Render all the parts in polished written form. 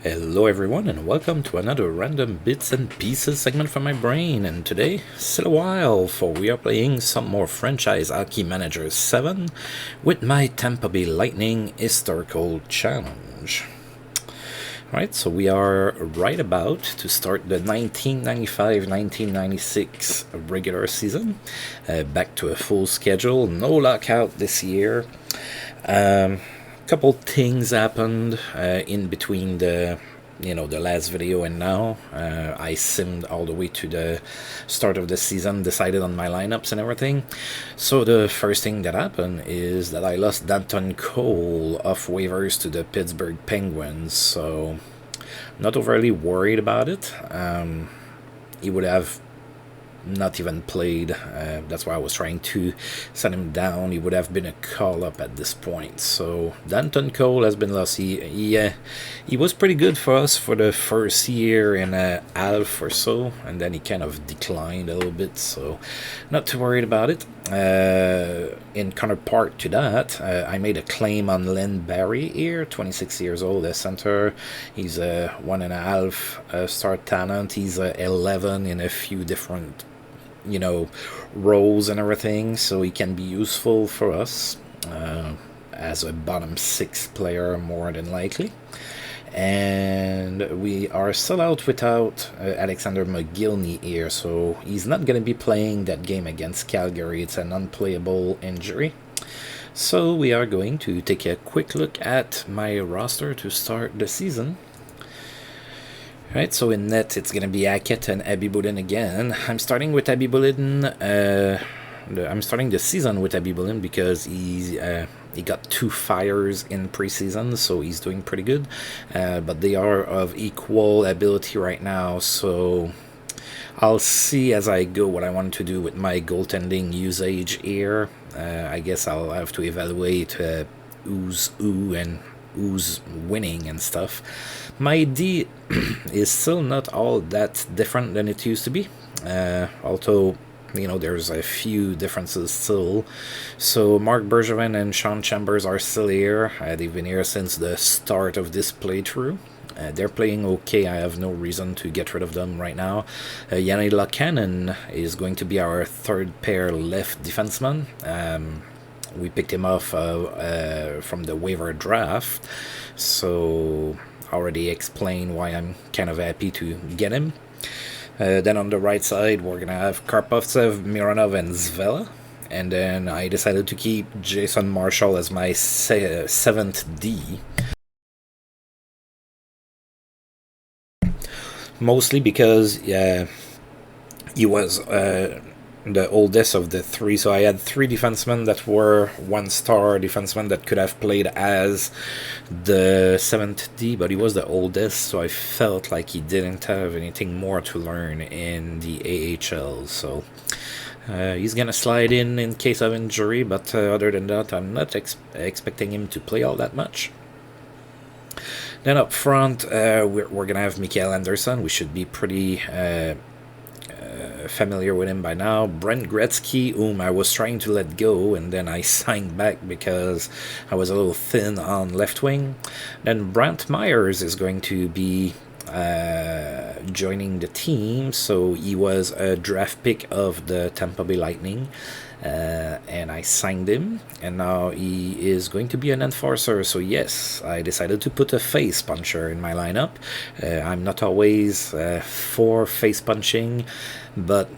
Hello everyone and welcome to another random bits and pieces segment from my brain, and today, still a while, for we are playing some more Franchise Hockey Manager 7 with my Tampa Bay Lightning Historical Challenge. Alright, so we are right about to start the 1995-1996 regular season, back to a full schedule, no lockout this year. Couple things happened in between the last video and now. I simmed all the way to the start of the season, decided on my lineups and everything. So the first thing that happened is that I lost Danton Cole off waivers to the Pittsburgh Penguins, so not overly worried about it. He would have not even played. That's why I was trying to send him down. He would have been a call-up at this point. So Danton Cole has been lost. He was pretty good for us for the first year and a half or so, and then he kind of declined a little bit, so not too worried about it. In counterpart to that, I made a claim on Len Barry here, 26 years old, a center. He's a 1.5 star talent. He's 11 in a few different roles and everything, so he can be useful for us as a bottom 6 player more than likely. And we are still out without Alexander McGillney here, so he's not going to be playing that game against Calgary. It's an unplayable injury. So we are going to take a quick look at my roster to start the season. Right, so in net, it's going to be Hackett and Abibulin again. I'm starting with Abibulin. I'm starting the season with Abibulin because he got 2 fires in preseason, so he's doing pretty good. But they are of equal ability right now, so I'll see as I go what I want to do with my goaltending usage here. I guess I'll have to evaluate who's who and who's winning and stuff. My D is still not all that different than it used to be, although there's a few differences still. So Mark Bergevin and Sean Chambers are still here. They've been here since the start of this playthrough. They're playing okay. I have no reason to get rid of them right now. Yanni Lakanen is going to be our third pair left defenseman. We picked him off from the waiver draft, so already explained why I'm kind of happy to get him. Then on the right side, we're going to have Karpovtsev, Mironov, and Zvela. And then I decided to keep Jason Marshall as my 7th D. Mostly because he was the oldest of the 3, so I had 3 defensemen that were 1-star defensemen that could have played as the 7th D, but he was the oldest, so I felt like he didn't have anything more to learn in the AHL, so he's gonna slide in case of injury, but other than that, I'm not expecting him to play all that much. Then up front, we're gonna have Mikael Anderson. We should be pretty familiar with him by now. Brent Gretzky, whom I was trying to let go, and then I signed back because I was a little thin on left wing. Then Brant Myers is going to be joining the team, so he was a draft pick of the Tampa Bay Lightning. And I signed him, and now he is going to be an enforcer. So yes, I decided to put a face puncher in my lineup. I'm not always for face punching, but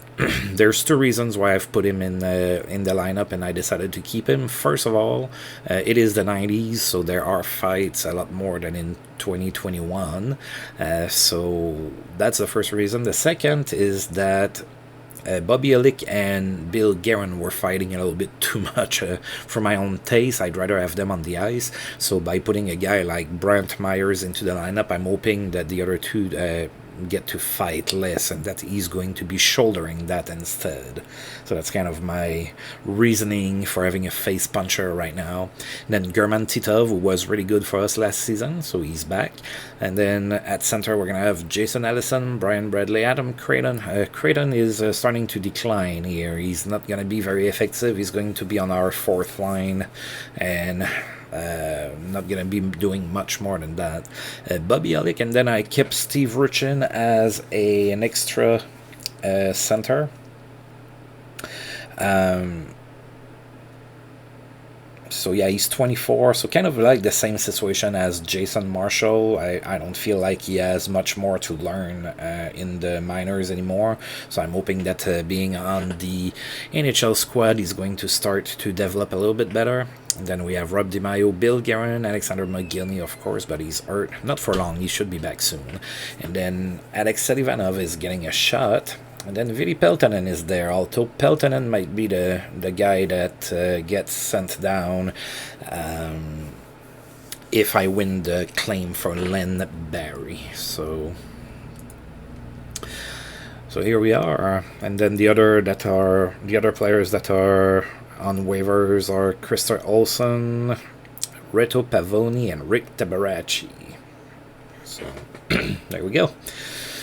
there's 2 reasons why I've put him in the lineup, and I decided to keep him. First of all, it is the 90s, so there are fights a lot more than in 2021. So that's the first reason. The second is that Bobby Elick and Bill Guerin were fighting a little bit too much for my own taste. I'd rather have them on the ice. So by putting a guy like Brent Myers into the lineup, I'm hoping that the other 2 get to fight less and that he's going to be shouldering that instead. So that's kind of my reasoning for having a face puncher right now. And then German Titov, who was really good for us last season, so he's back. And then at center, we're going to have Jason Allison, Brian Bradley, Adam Creighton. Creighton is starting to decline here. He's not going to be very effective. He's going to be on our 4th line, and Not going to be doing much more than that. Bobby Alec, and then I kept Steve Richin as an extra center. So yeah, he's 24, so kind of like the same situation as Jason Marshall. I don't feel like he has much more to learn in the minors anymore, so I'm hoping that being on the NHL squad, he's going to start to develop a little bit better. And then we have Rob DiMaio, Bill Guerin, Alexander McGillney, of course, but he's hurt. Not for long, he should be back soon. And then Alex Selivanov is getting a shot. And then Vili Peltonen is there, although Peltonen might be the guy that gets sent down if I win the claim for Len Barry. So here we are. And then the other players that are on waivers are Krista Olson, Reto Pavoni, and Rick Tabaracci. So there we go.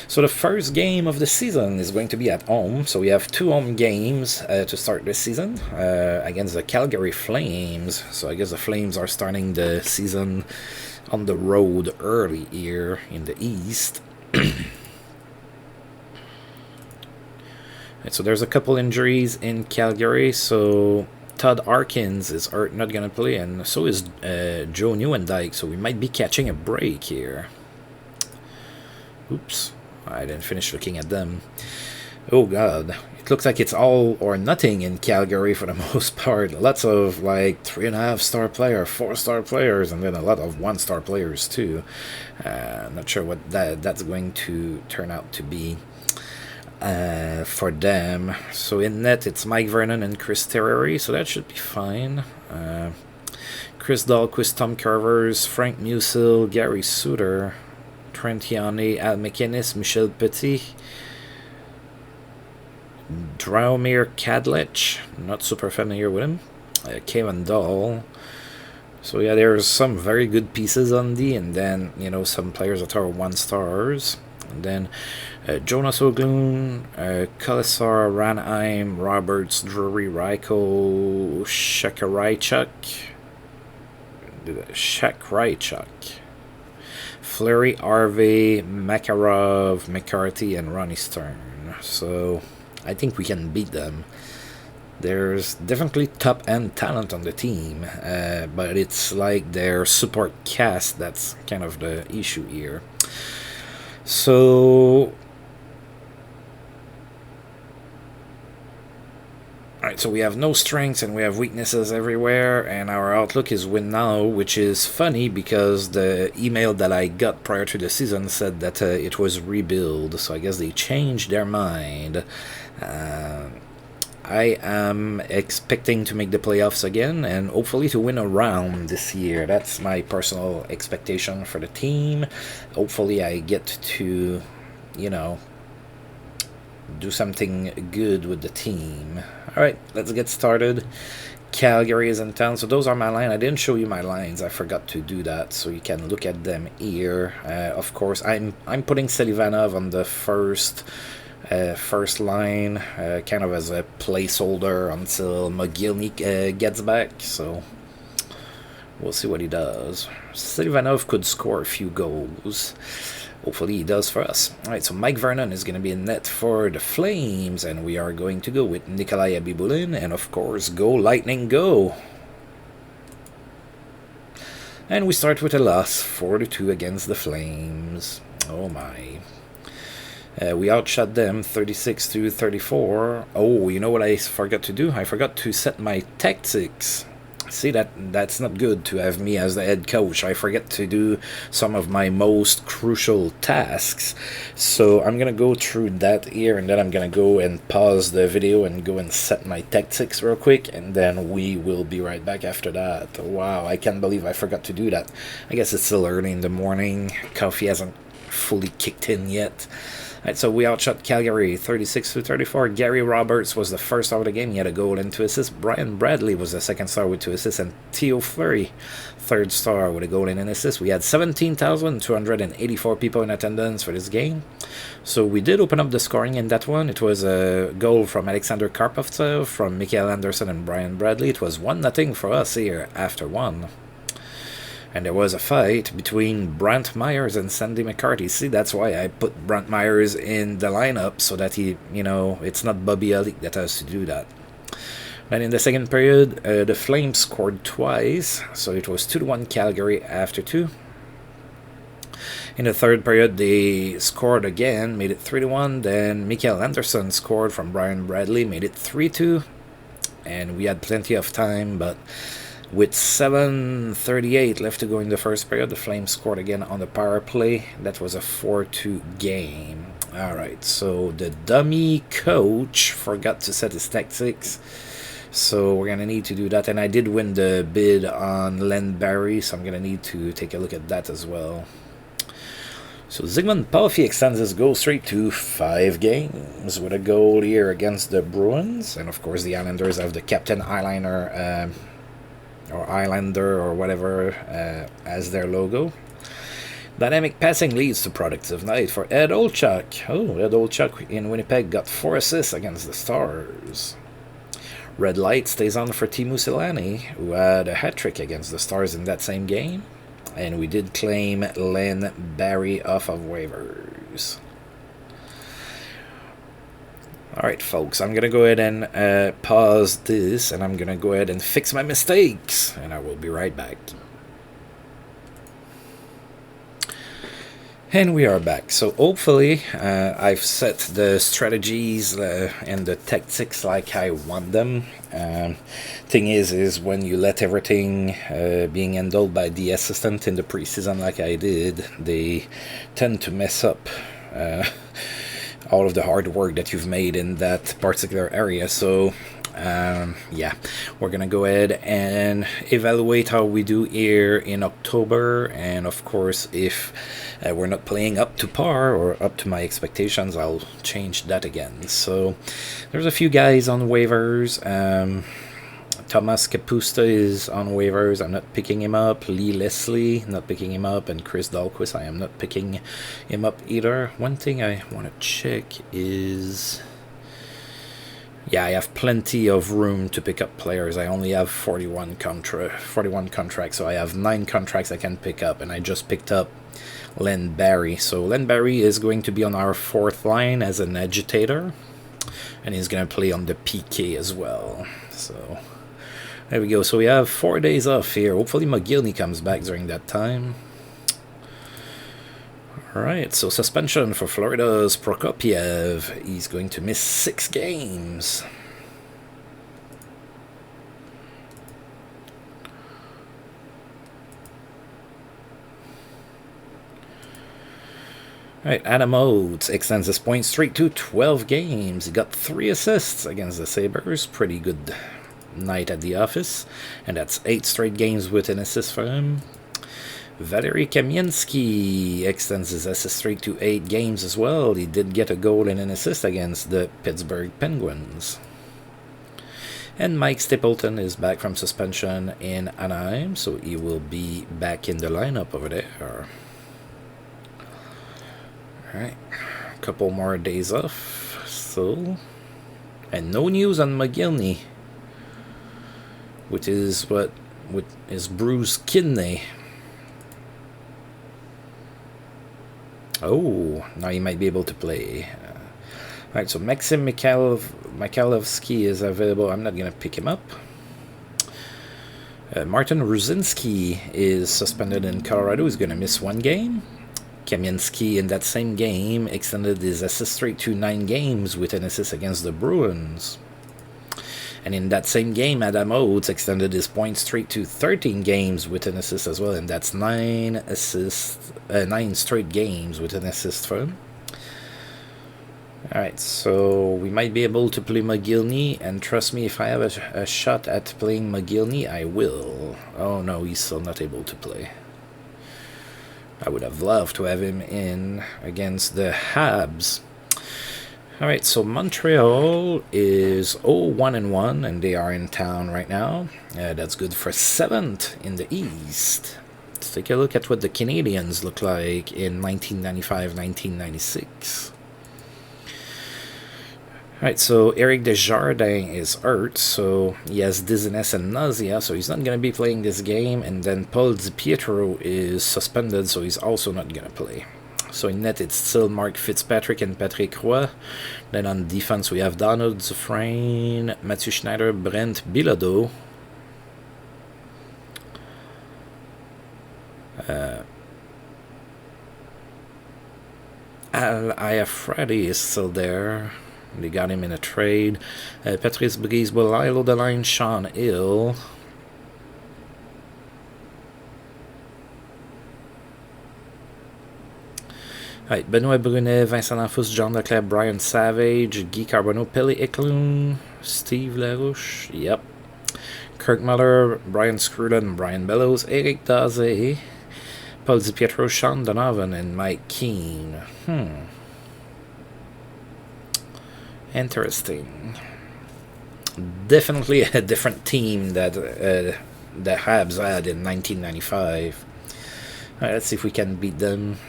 So the first game of the season is going to be at home. So we have 2 home games to start this season against the Calgary Flames. So I guess the Flames are starting the season on the road early here in the East. So there's a couple injuries in Calgary. So Todd Harkins is not going to play, and so is Joe Nieuwendyk. So we might be catching a break here. Oops. I didn't finish looking at them. Oh god, it looks like it's all or nothing in Calgary for the most part. Lots of like 3.5-star player, 4-star players, and then a lot of 1-star players too. Not sure what that's going to turn out to be for them. So in net, it's Mike Vernon and Chris Terreri, so that should be fine. Chris Dahlquist, Tom Carvers, Frank Musil, Gary Suter, Trent Yonne, Al McInnes, Michel Petit, Draumir Kadlec, not super familiar with him, Kevin Dahl. So yeah, there's some very good pieces on D, and then, you know, some players that are 1-stars. And then Jonas Oglund, Kolasar, Ranheim, Roberts, Drury, Ryko, Shakraichuk, Fleury, Harvey, Makarov, McCarthy, and Ronnie Stern. So I think we can beat them. There's definitely top-end talent on the team, but it's like their support cast that's kind of the issue here. So alright, so we have no strengths and we have weaknesses everywhere, and our outlook is win now, which is funny because the email that I got prior to the season said that it was rebuild, so I guess they changed their mind. I am expecting to make the playoffs again and hopefully to win a round this year. That's my personal expectation for the team. Hopefully I get to, you know, do something good with the team. Alright, let's get started. Calgary is in town, so those are my lines. I didn't show you my lines, I forgot to do that, so you can look at them here. Of course, I'm putting Selivanov on the first line, kind of as a placeholder until McGillney gets back, so we'll see what he does. Selivanov could score a few goals. Hopefully he does for us. Alright, so Mike Vernon is going to be in net for the Flames, and we are going to go with Nikolai Abibulin, and of course, go Lightning, go! And we start with a loss, 4-2 against the Flames. Oh my. We outshot them 36-34. Oh, you know what I forgot to do? I forgot to set my tactics. See, that's not good to have me as the head coach. I forget to do some of my most crucial tasks. So I'm going to go through that here, and then I'm going to go and pause the video and go and set my tactics real quick, and then we will be right back after that. Wow, I can't believe I forgot to do that. I guess it's still early in the morning. Coffee hasn't fully kicked in yet. Right, so we outshot Calgary 36-34. Gary Roberts was the first star of the game. He had a goal and 2 assists. Brian Bradley was the second star with 2 assists. And Theo Fleury, third star with a goal and an assist. We had 17,284 people in attendance for this game. So we did open up the scoring in that one. It was a goal from Alexander Karpovtsev, from Mikael Anderson and Brian Bradley. It was 1-0 for us here after one. And there was a fight between Brant Myers and Sandy McCarthy. See, that's why I put Brant Myers in the lineup, so that he, it's not Bobby Alec that has to do that. Then in the second period, the Flames scored twice, so it was 2-1 Calgary after 2. In the third period, they scored again, made it 3-1. Then Mikael Anderson scored from Brian Bradley, made it 3-2. And we had plenty of time, but with 7:38 left to go in the first period, the Flames scored again on the power play. That was a 4-2 game. Alright, so the dummy coach forgot to set his tactics. So we're going to need to do that. And I did win the bid on Len Barry, so I'm going to need to take a look at that as well. So Zygmunt Palffy extends his goal streak to 5 games with a goal here against the Bruins. And of course the Islanders have the Captain Eyeliner or Islander or whatever as their logo. Dynamic passing leads to productive night for Ed Olchuk. Ed Olchuk in Winnipeg got 4 assists against the Stars. Red light stays on for Teemu Selanne, who had a hat-trick against the Stars in that same game. And we did claim Len Barry off of waivers. Alright, folks, I'm going to go ahead and pause this, and I'm going to go ahead and fix my mistakes, and I will be right back. And we are back. So hopefully I've set the strategies and the tactics like I want them. Thing is when you let everything being handled by the assistant in the preseason like I did, they tend to mess up all of the hard work that you've made in that particular area. So yeah, we're gonna go ahead and evaluate how we do here in October, and of course if we're not playing up to par or up to my expectations, I'll change that again. So there's a few guys on waivers. Thomas Kapusta is on waivers. I'm not picking him up. Lee Leslie, not picking him up. And Chris Dahlquist, I am not picking him up either. One thing I want to check is... yeah, I have plenty of room to pick up players. I only have 41 contracts, so I have 9 contracts I can pick up, and I just picked up Len Barry. So Len Barry is going to be on our 4th line as an agitator, and he's going to play on the PK as well. So there we go. So we have 4 days off here. Hopefully McGillney comes back during that time. Alright, so suspension for Florida's Prokopiev. He's going to miss 6 games. Alright, Adam Oates extends his point streak to 12 games. He got 3 assists against the Sabres. Pretty good night at the office. And that's 8 straight games with an assist for him. Valery Kamensky extends his assist streak to 8 games as well. He did get a goal and an assist against the Pittsburgh Penguins. And Mike Stapleton is back from suspension in Anaheim, so he will be back in the lineup over there. Alright, a couple more days off. So, and no news on McGillney, which is with his bruised kidney. Oh, now he might be able to play. Alright, so Maxim Mikhailovsky is available. I'm not going to pick him up. Martin Ruzinski is suspended in Colorado. He's going to miss 1 game. Kamensky in that same game extended his assist streak to 9 games with an assist against the Bruins. And in that same game, Adam Oates extended his point streak to 13 games with an assist as well, and that's 9 straight games with an assist for him. Alright, so we might be able to play McGillney, and trust me, if I have a shot at playing McGillney, I will. Oh no, he's still not able to play. I would have loved to have him in against the Habs. Alright, so Montreal is 0-1-1, and they are in town right now. That's good for 7th in the East. Let's take a look at what the Canadiens look like in 1995-1996. Alright, so Eric Desjardins is hurt, so he has dizziness and nausea, so he's not going to be playing this game. And then Paul DiPietro is suspended, so he's also not going to play. So in net, it's still Mark Fitzpatrick and Patrick Roy. Then on defense, we have Donald Dufresne, Mathieu Schneider, Brent Bilodeau. Al Ayafradi is still there. They got him in a trade. Patrice Brise, Lilo Deline, Sean Hill. Right, Benoit Brunet, Vincent Lafous, John Leclerc, Brian Savage, Guy Carbonneau, Pele Eklund, Steve Larouche, yep. Kirk Muller, Brian Scruden, Brian Bellows, Eric Daze, Paul DiPietro, Sean Donovan, and Mike Keane. Interesting. Definitely a different team that the Habs had in 1995. Alright, let's see if we can beat them.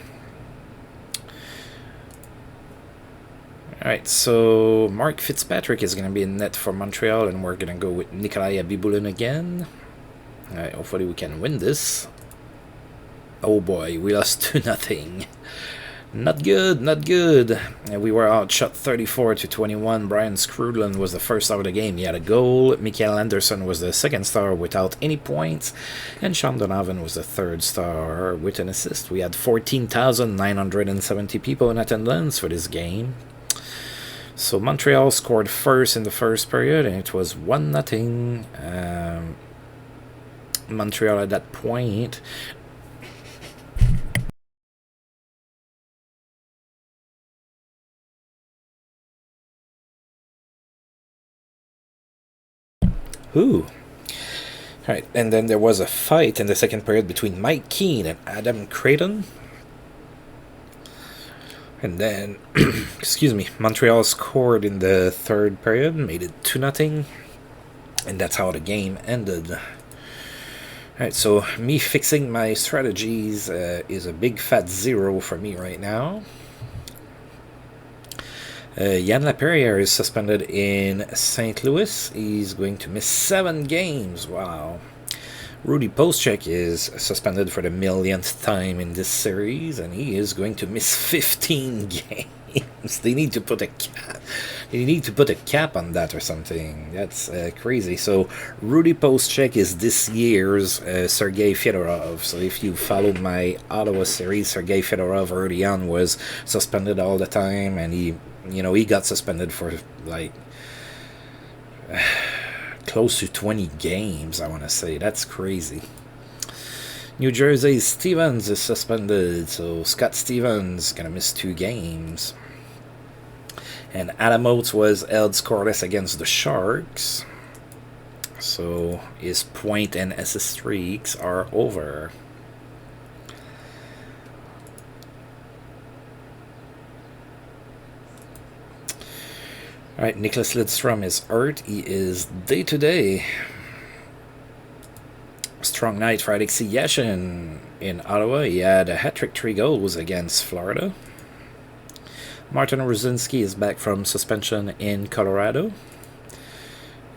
Alright, so Mark Fitzpatrick is going to be in net for Montreal, and we're going to go with Nikolai Abibulin again. Alright, hopefully we can win this. Oh boy, we lost 2-0. Not good, not good. We were outshot 34-21. Brian Scruden was the first star of the game. He had a goal. Mikael Anderson was the second star without any points. And Sean Donovan was the third star with an assist. We had 14,970 people in attendance for this game. So Montreal scored first in the first period, and it was 1-0. Montreal at that point. Ooh. Alright, and then there was a fight in the second period between Mike Keane and Adam Creighton. And then, excuse me, Montreal scored in the third period, made it 2-0. And that's how the game ended. Alright, so me fixing my strategies is a big fat 0 for me right now. Yann Laperriere is suspended in St. Louis. He's going to miss 7 games. Wow. Rudy Postchek is suspended for the millionth time in this series, and he is going to miss 15 games. They need to put a cap. They need to put a cap on that or something. That's crazy. So Rudy Postchek is this year's Sergei Fedorov. So if you followed my Ottawa series, Sergei Fedorov early on was suspended all the time, and he got suspended for like close to 20 games, I want to say. That's crazy. New Jersey Stevens is suspended, so Scott Stevens going to miss 2 games. And Adam Oates was held scoreless against the Sharks, so his point and assist streaks are over. Alright, Nicholas Lidstrom is hurt. He is day-to-day. Strong night for Alexei Yashin in Ottawa. He had a hat-trick, 3 goals against Florida. Martin Ruzinski is back from suspension in Colorado.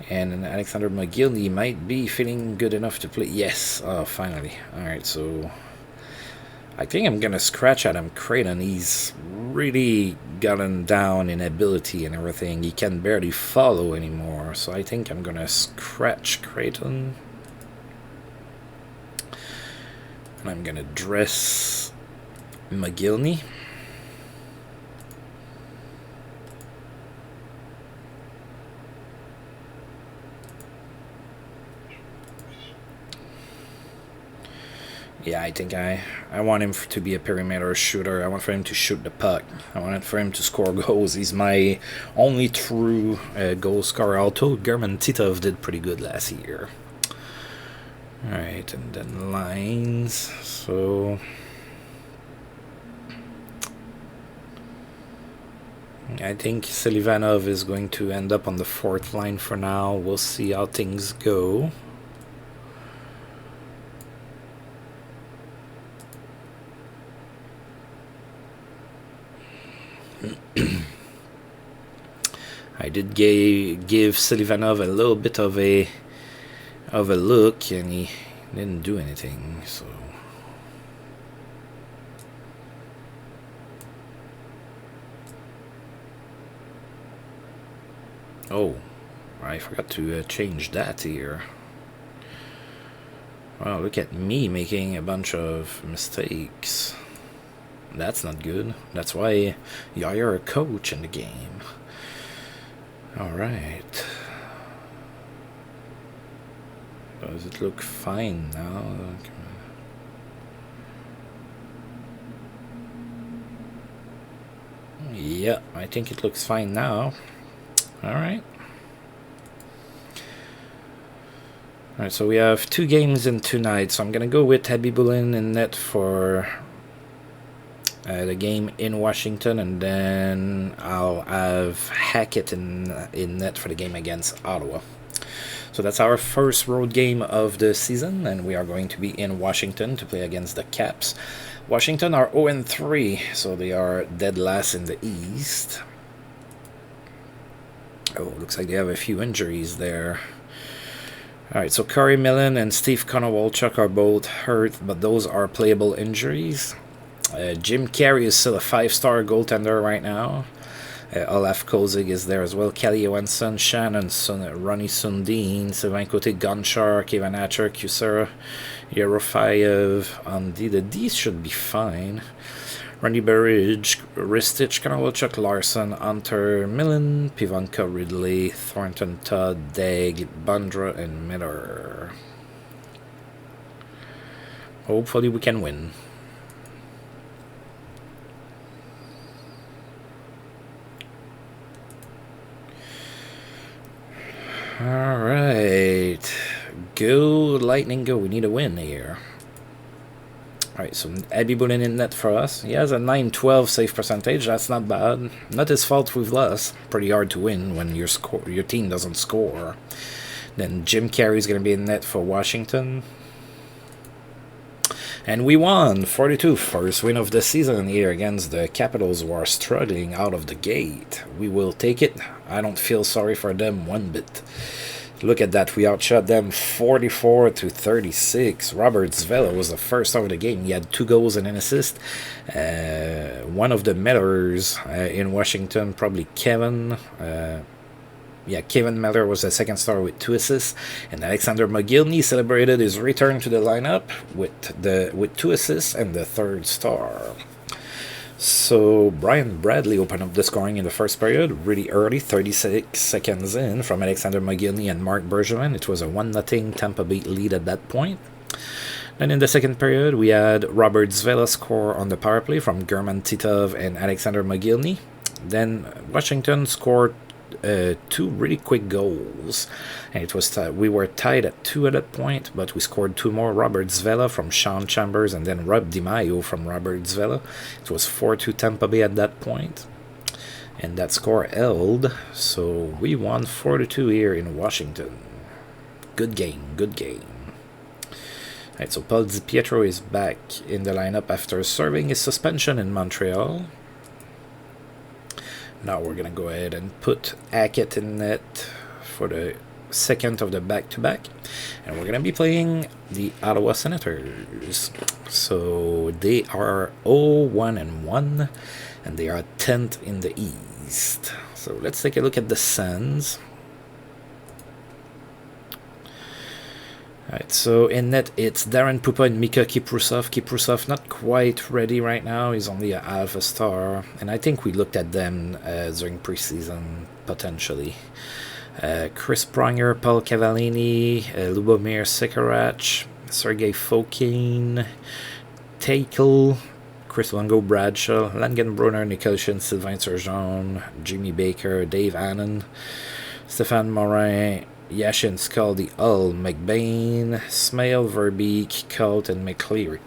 And Alexander McGillney might be feeling good enough to play. Yes, oh, finally. Alright, so I think I'm going to scratch Adam Creighton. He's really gotten down in ability and everything. He can barely follow anymore. So I think I'm going to scratch Creighton. And I'm going to dress McGillney. Yeah, I think I want him to be a perimeter shooter. I want for him to shoot the puck. I want for him to score goals. He's my only true goal scorer. Although German Titov did pretty good last year. Alright, and then lines. So I think Selivanov is going to end up on the 4th line for now. We'll see how things go. I did give Silivanov a little bit of a look, and he didn't do anything. So. Oh, I forgot to change that here. Wow, look at me making a bunch of mistakes. That's not good. That's why you hire a coach in the game. Alright. Does it look fine now? Yeah, I think it looks fine now. Alright. Alright, so we have 2 games in 2 nights. So I'm going to go with Habibulin in net for the game in Washington, and then I'll have Hackett in net for the game against Ottawa. So that's our first road game of the season, and we are going to be in Washington to play against the Caps. Washington are 0-3, so they are dead last in the East. Oh, looks like they have a few injuries there. Alright, so Corey Millen and Steve Konowalchuk are both hurt, but those are playable injuries. Jim Carey is still a 5-star goaltender right now. Olaf Kozig is there as well. Kelly Johansson, Shannon, Ronnie Sundin, Sylvain Cote, Gonchar, Kevin Hatcher, Kusera, Yerofayev. The D should be fine. Randy Burridge, Ristich, Konowalchuk, Larson, Hunter, Millen, Pivanka, Ridley, Thornton, Todd, Degg, Bundra, and Miller. Hopefully we can win. Alright. Go, Lightning, go. We need a win here. Alright, so Habibulin in net for us. He has a 9-12 save percentage. That's not bad. Not his fault we've lost. Pretty hard to win when your team doesn't score. Then Jim Carey's going to be in net for Washington. And we won 42, first win of the season here against the Capitals, who are struggling out of the gate. We will take it. I don't feel sorry for them one bit. Look at that. We outshot them 44-36. Robert Zvela was the first of the game. He had 2 goals and an assist. One of the Mellors in Washington, probably Kevin. Kevin Miller was the second star with 2 assists, and Alexander Mogilny celebrated his return to the lineup with 2 assists and the 3rd star. So Brian Bradley opened up the scoring in the first period really early, 36 seconds in, from Alexander Mogilny and Mark Bergevin. It was a 1-0 Tampa Bay lead at that point. Then in the second period, we had Robert Zvela score on the power play from German Titov and Alexander Mogilny. Then Washington scored 2 really quick goals, and it was we were tied at 2 at that point, but we scored 2 more. Robert Zvela from Sean Chambers, and then Rob DiMaio from Robert Zvela. It was 4-2 Tampa Bay at that point, and that score held, so we won 4-2 here in Washington. Good game. Alright, so Paul DiPietro is back in the lineup after serving his suspension in Montreal. Now we're going to go ahead and put Hackett in net for the second of the back-to-back. And we're going to be playing the Ottawa Senators. So they are 0-1-1, and they are 10th in the East. So let's take a look at the Sens. Alright, so in net it's Darren Pupa and Mika Kiprusov. Kiprusov not quite ready right now. He's only a half a star. And I think we looked at them during preseason, potentially. Chris Pronger, Paul Cavallini, Lubomir Sekarach, Sergei Fokin, Takel, Chris Longo Bradshaw, Langenbrunner, Nicholson, Sylvain Turgeon, Jimmy Baker, Dave Annan, Stéphane Morin, Yashin Scaldi, Hull, McBain, Smale, Verbeek, Colt, and McCleary.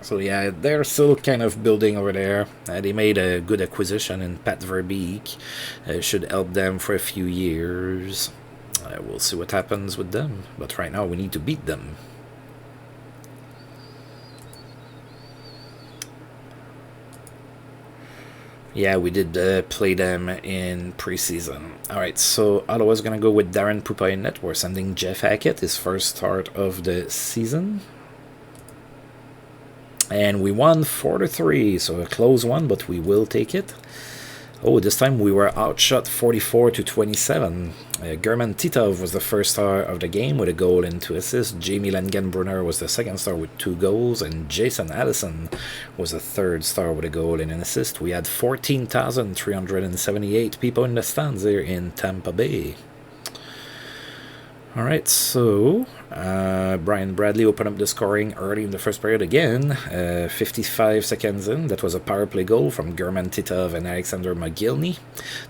So yeah, they're still kind of building over there. They made a good acquisition in Pat Verbeek. Should help them for a few years. We'll see what happens with them. But right now we need to beat them. Yeah, we did play them in preseason. Alright, so Ottawa's going to go with Darren Pupainet. We're sending Jeff Hackett, his first start of the season. And we won 4-3, so a close one, but we will take it. Oh, this time we were outshot 44-27. German Titov was the first star of the game with a goal and 2 assists. Jamie Langenbrunner was the second star with 2 goals. And Jason Allison was the third star with a goal and an assist. We had 14,378 people in the stands here in Tampa Bay. Alright, so Brian Bradley opened up the scoring early in the first period again. 55 seconds in, that was a power play goal from German Titov and Alexander Mogilny.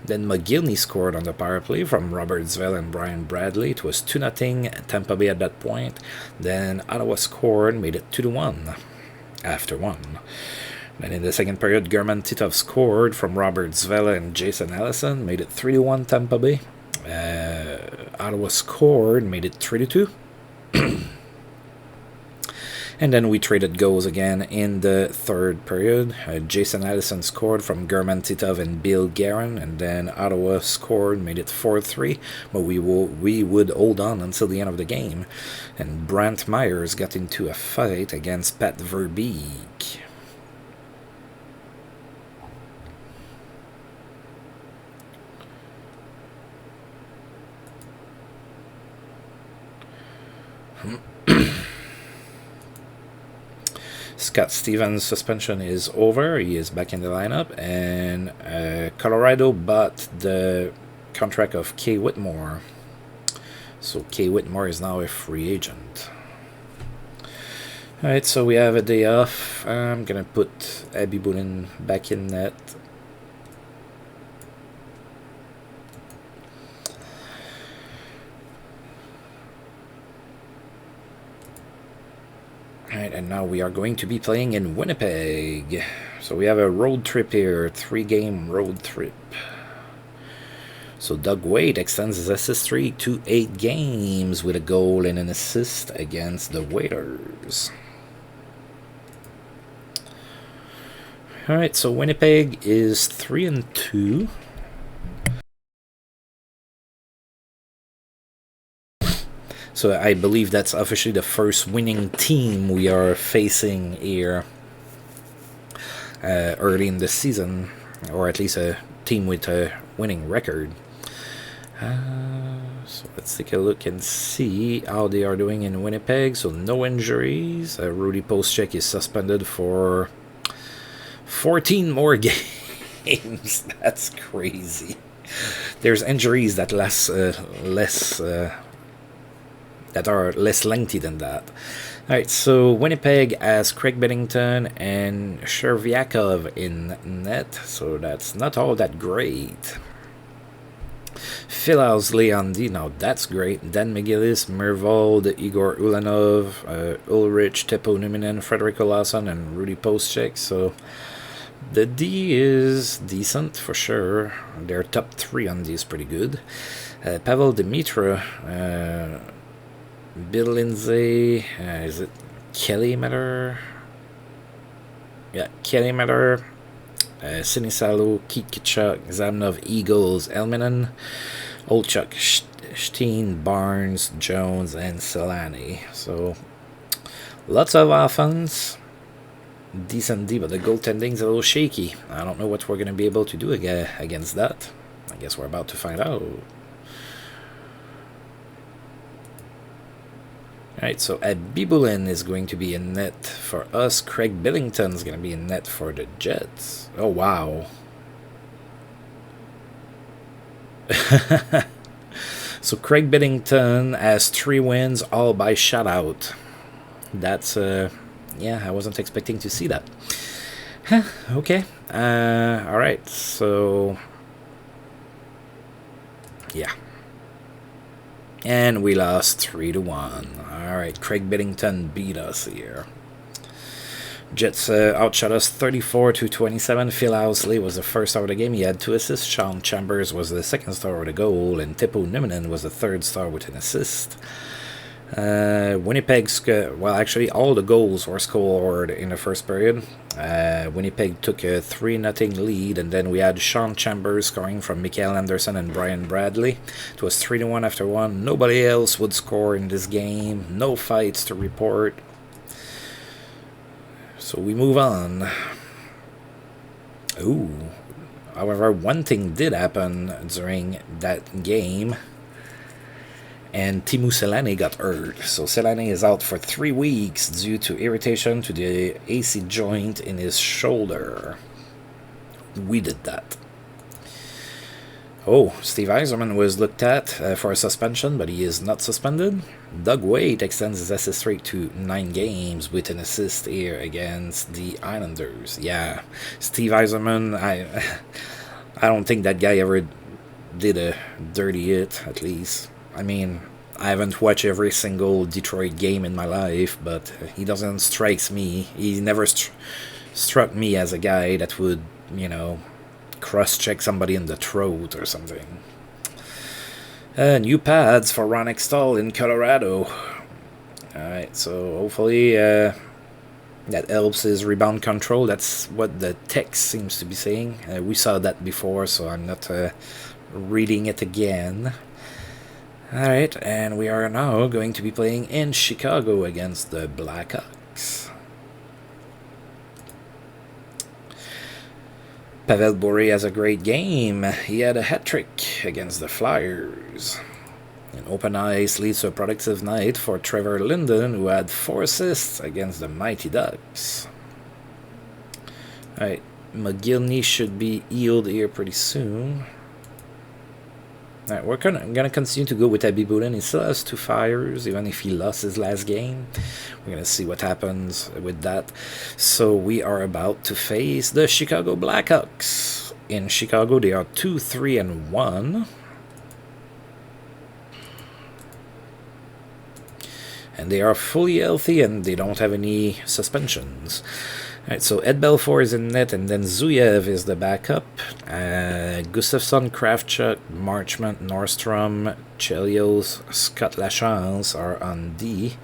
Then Mogilny scored on the power play from Robert Zvel and Brian Bradley. It was 2-0 Tampa Bay at that point. Then Ottawa scored, made it 2-1 after 1. Then in the second period, German Titov scored from Robert Zvel and Jason Allison, made it 3-1 Tampa Bay. Ottawa scored, made it 3-2. And then we traded goals again in the third period. Jason Allison scored from German Titov and Bill Guerin, and then Ottawa scored, made it 4-3. But we would hold on until the end of the game. And Brant Myers got into a fight against Pat Verbeek. Scott Stevens' suspension is over. He is back in the lineup. And Colorado bought the contract of Kay Whitmore. So Kay Whitmore is now a free agent. Alright, so we have a day off. I'm going to put Abby Boonen back in net. Alright, and now we are going to be playing in Winnipeg. So we have a road trip here, 3-game road trip. So Doug Wade extends his assist streak to 8 games with a goal and an assist against the Waiters. Alright, so Winnipeg is 3-2. So I believe that's officially the first winning team we are facing here early in the season, or at least a team with a winning record. So let's take a look and see how they are doing in Winnipeg. So no injuries. Rudy Postchek is suspended for 14 more games. That's crazy. There's injuries that last that are less lengthy than that. Alright, so Winnipeg has Craig Bennington and Shervyakov in net, so that's not all that great. Phil Housley on D, now that's great. Dan McGillis, Mervold, Igor Ulanov, Ulrich, Teppo Numinen, Frederico Lawson, and Rudy Postchek, so the D is decent for sure. Their top 3 on D is pretty good. Pavel Dimitra, Bill Lindsay, is it Kelly Metter? Yeah, Kelly Metter, Sinisalo, Keith Kachuk, Zamnov, Eagles, Elminen, Olchuk, Steen, Barnes, Jones, and Solani. So, lots of offense. Decent D, but the goaltending's a little shaky. I don't know what we're going to be able to do against that. I guess we're about to find out. Alright, so Abibulin is going to be in net for us. Craig Billington is going to be in net for the Jets. Oh, wow. So Craig Billington has 3 wins, all by shutout. That's, yeah, I wasn't expecting to see that. Okay. Alright, so... yeah. And we lost 3-1. Alright, Craig Bennington beat us here. Jets outshot us 34-27. Phil Housley was the first star of the game. He had 2 assists. Sean Chambers was the second star with a goal. And Teppo Numinen was the third star with an assist. Well, actually, all the goals were scored in the first period. Winnipeg took a 3-0 lead, and then we had Sean Chambers scoring from Mikael Anderson and Brian Bradley. It was 3-1 after one. Nobody else would score in this game. No fights to report. So we move on. Ooh. However, one thing did happen during that game, and Teemu Selanne got hurt. So Selanne is out for 3 weeks due to irritation to the AC joint in his shoulder. We did that. Oh, Steve Yzerman was looked at for a suspension, but he is not suspended. Doug Weight extends his assist streak to 9 games with an assist here against the Islanders. Yeah, Steve Yzerman, I don't think that guy ever did a dirty hit, at least. I mean, I haven't watched every single Detroit game in my life, but he doesn't strike me. He never struck me as a guy that would, cross-check somebody in the throat or something. New pads for Ron Extall in Colorado. Alright, so hopefully that helps his rebound control. That's what the text seems to be saying. We saw that before, so I'm not reading it again. Alright, and we are now going to be playing in Chicago against the Blackhawks. Pavel Bure has a great game. He had a hat-trick against the Flyers. And open ice leads to a productive night for Trevor Linden, who had 4 assists against the Mighty Ducks. Alright, McGillney should be healed here pretty soon. Alright, we're gonna continue to go with Abby Boulin. He still has 2 fires, even if he lost his last game. We're gonna see what happens with that. So we are about to face the Chicago Blackhawks. In Chicago, they are 2-3-1. And they are fully healthy, and they don't have any suspensions. Alright, so Ed Belfour is in net, and then Zuyev is the backup. Gustafsson, Kravchuk, Marchment, Nordstrom, Chelios, Scott Lachance are on D.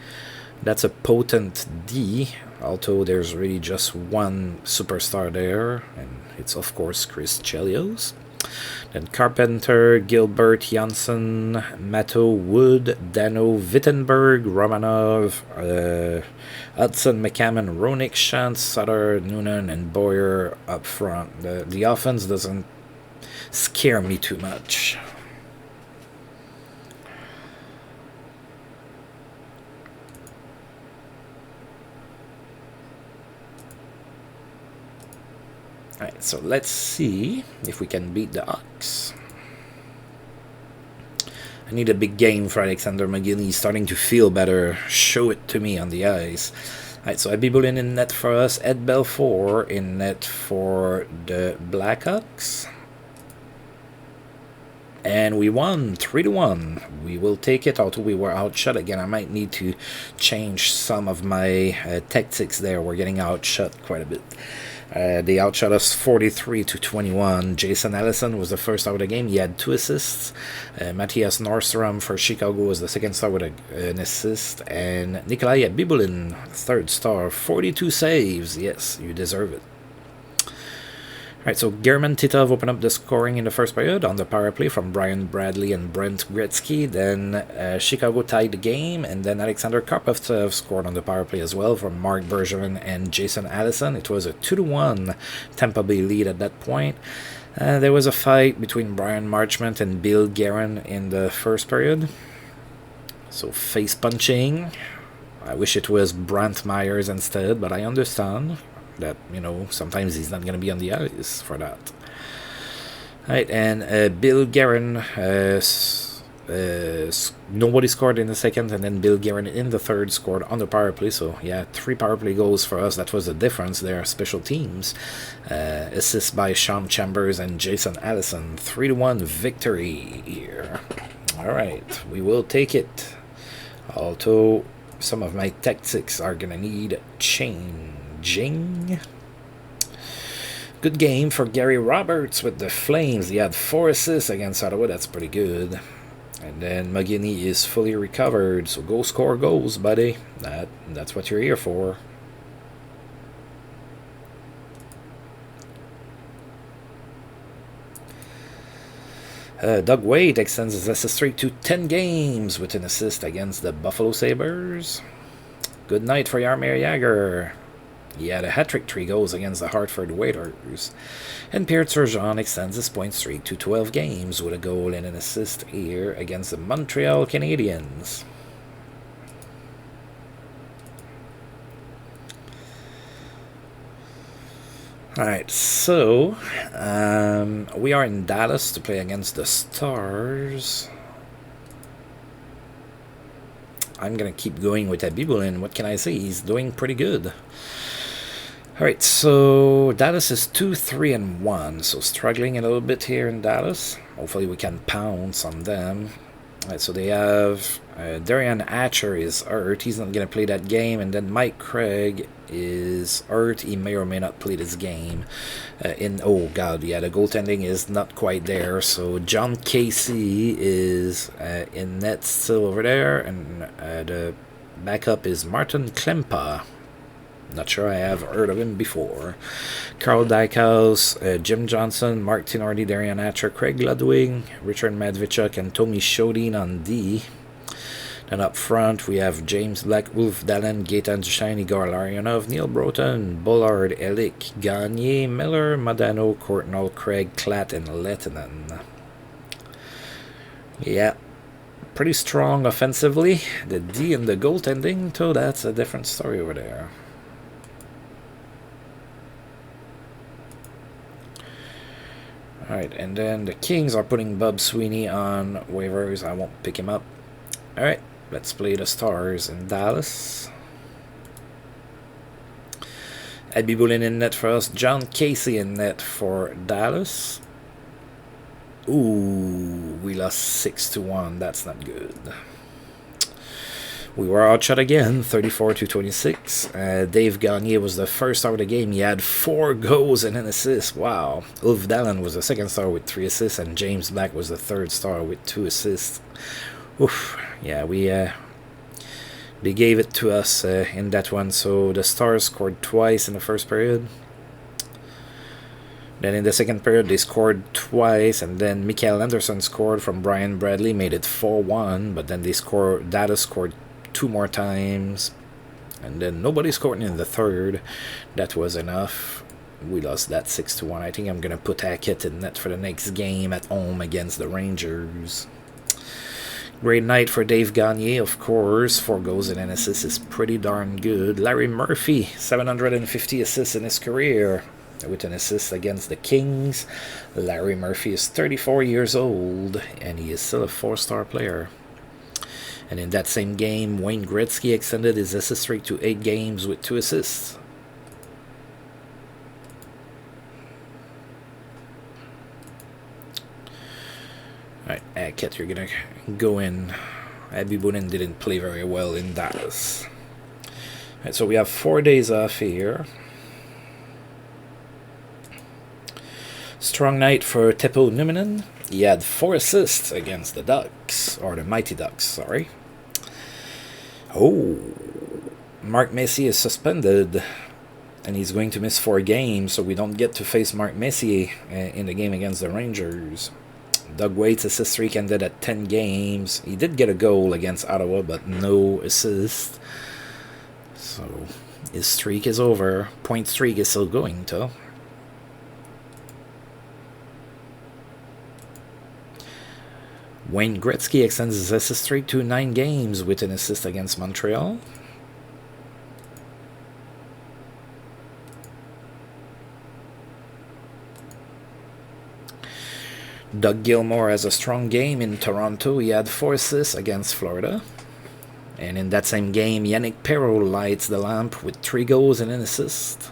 That's a potent D, although there's really just one superstar there, and it's of course Chris Chelios. Then Carpenter, Gilbert, Janssen, Matto, Wood, Dano, Wittenberg, Romanov, Hudson, McCammon, Roenick, Shantz, Sutter, Noonan, and Boyer up front. The offense doesn't scare me too much. Alright, so let's see if we can beat the Hawks. I need a big game for Alexander McGillney. He's starting to feel better. Show it to me on the ice. Alright, so Abby Boulin in net for us. Ed Belfour in net for the Blackhawks. And we won 3-1. We will take it, although we were outshot again. I might need to change some of my tactics there. We're getting outshot quite a bit. They outshot us 43-21. Jason Allison was the first out of the game. He had 2 assists. Matthias Nordstrom for Chicago was the second star with an assist. And Nikolai Bibulin, third star, 42 saves. Yes, you deserve it. Alright, so German Titov opened up the scoring in the first period on the power play from Brian Bradley and Brent Gretzky. Then Chicago tied the game, and then Alexander Karpovtsev scored on the power play as well from Mark Bergevin and Jason Allison. It was a 2-1 Tampa Bay lead at that point. There was a fight between Brian Marchment and Bill Guerin in the first period. So face punching. I wish it was Brant Myers instead, but I understand that, sometimes he's not going to be on the ice for that. Right, and Bill Guerin, nobody scored in the second, and then Bill Guerin in the third scored on the power play. So, yeah, 3 power play goals for us. That was the difference there. Special teams. Assists by Sean Chambers and Jason Allison. 3-1 victory here. All right, we will take it. Although some of my tactics are going to need changing. Good game for Gary Roberts with the Flames. He had 4 assists against Ottawa. That's pretty good. And then McGinney is fully recovered, so go score goals, buddy. That's what you're here for. Doug Wade extends his assist streak to 10 games with an assist against the Buffalo Sabres. Good night for Jaromir Jagr. He had a hat-trick, 3 goals against the Hartford Whalers. And Pierre Turgeon extends his point streak to 12 games with a goal and an assist here against the Montreal Canadiens. Alright, so we are in Dallas to play against the Stars. I'm going to keep going with Abibulin. What can I say? He's doing pretty good. Alright, so Dallas is 2-3-1, so struggling a little bit here in Dallas. Hopefully we can pounce on them. Alright, so they have Darian Hatcher is hurt. He's not going to play that game. And then Mike Craig is hurt. He may or may not play this game. Oh god, yeah, the goaltending is not quite there. So John Casey is in net still over there. And the backup is Martin Klempa. Not sure I have heard of him before. Carl Dykhouse, Jim Johnson, Mark Tinordi, Darian Hatcher, Craig Ludwig, Richard Medvedchuk, and Tommy Shodin on D. Then up front, we have James Black, Ulf Dallin, Gaetan Duchesne, Igor Larionov, Neil Broughton, Bullard, Elick, Gagne, Miller, Modano, Courtnall, Craig, Klatt, and Lettinen. Yeah, pretty strong offensively. The D and the goaltending, so that's a different story over there. Alright, and then the Kings are putting Bob Sweeney on waivers. I won't pick him up. Alright, let's play the Stars in Dallas. Abibulin in net for us. John Casey in net for Dallas. Ooh, we lost 6-1. That's not good. We were outshot again, 34-26. Dave Gagne was the first star of the game. He had 4 goals and an assist. Wow. Ulf Dallin was the second star with 3 assists, and James Black was the third star with 2 assists. Oof. Yeah, they gave it to us in that one. So the Stars scored twice in the first period. Then in the second period, they scored twice, and then Mikael Anderson scored from Brian Bradley, made it 4-1. But then Dallas scored 2 more times, and then nobody scored in the third. That was enough. We lost that 6-1. I think I'm gonna put Hackett in net for the next game at home against the Rangers. Great night for Dave Gagne, of course. 4 goals and an assist is pretty darn good. Larry Murphy, 750 assists in his career, with an assist against the Kings. Larry Murphy is 34 years old, and he is still a 4-star player. And in that same game, Wayne Gretzky extended his assist streak to 8 games with 2 assists. Alright, Hackett, you're going to go in. Abibulin didn't play very well in Dallas. Alright, so we have 4 days off here. Strong night for Teppo Numminen. He had 4 assists against the Ducks, or the Mighty Ducks, sorry. Oh, Mark Messier is suspended, and he's going to miss 4 games, so we don't get to face Mark Messier in the game against the Rangers. Doug Wade's assist streak ended at 10 games. He did get a goal against Ottawa, but no assist. So his streak is over. Point streak is still going, though. Wayne Gretzky extends his assist streak to 9 games with an assist against Montreal. Doug Gilmour has a strong game in Toronto. He had 4 assists against Florida. And in that same game, Yannick Perreault lights the lamp with 3 goals and an assist.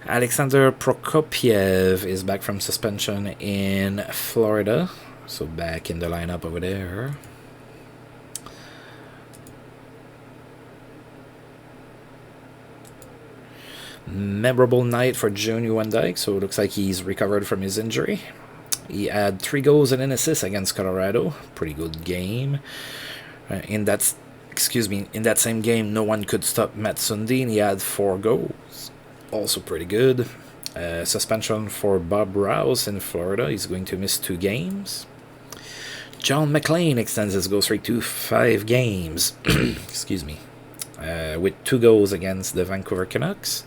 Alexander Prokopiev is back from suspension in Florida. So back in the lineup over there. Memorable night for Johnny Van Dyke. So it looks like he's recovered from his injury. He had 3 goals and an assist against Colorado. Pretty good game. In that same game, no one could stop Matt Sundin. He had 4 goals. Also pretty good. Suspension for Bob Rouse in Florida. He's going to miss 2 games. John McLean extends his goal streak to 5 games. With 2 goals against the Vancouver Canucks.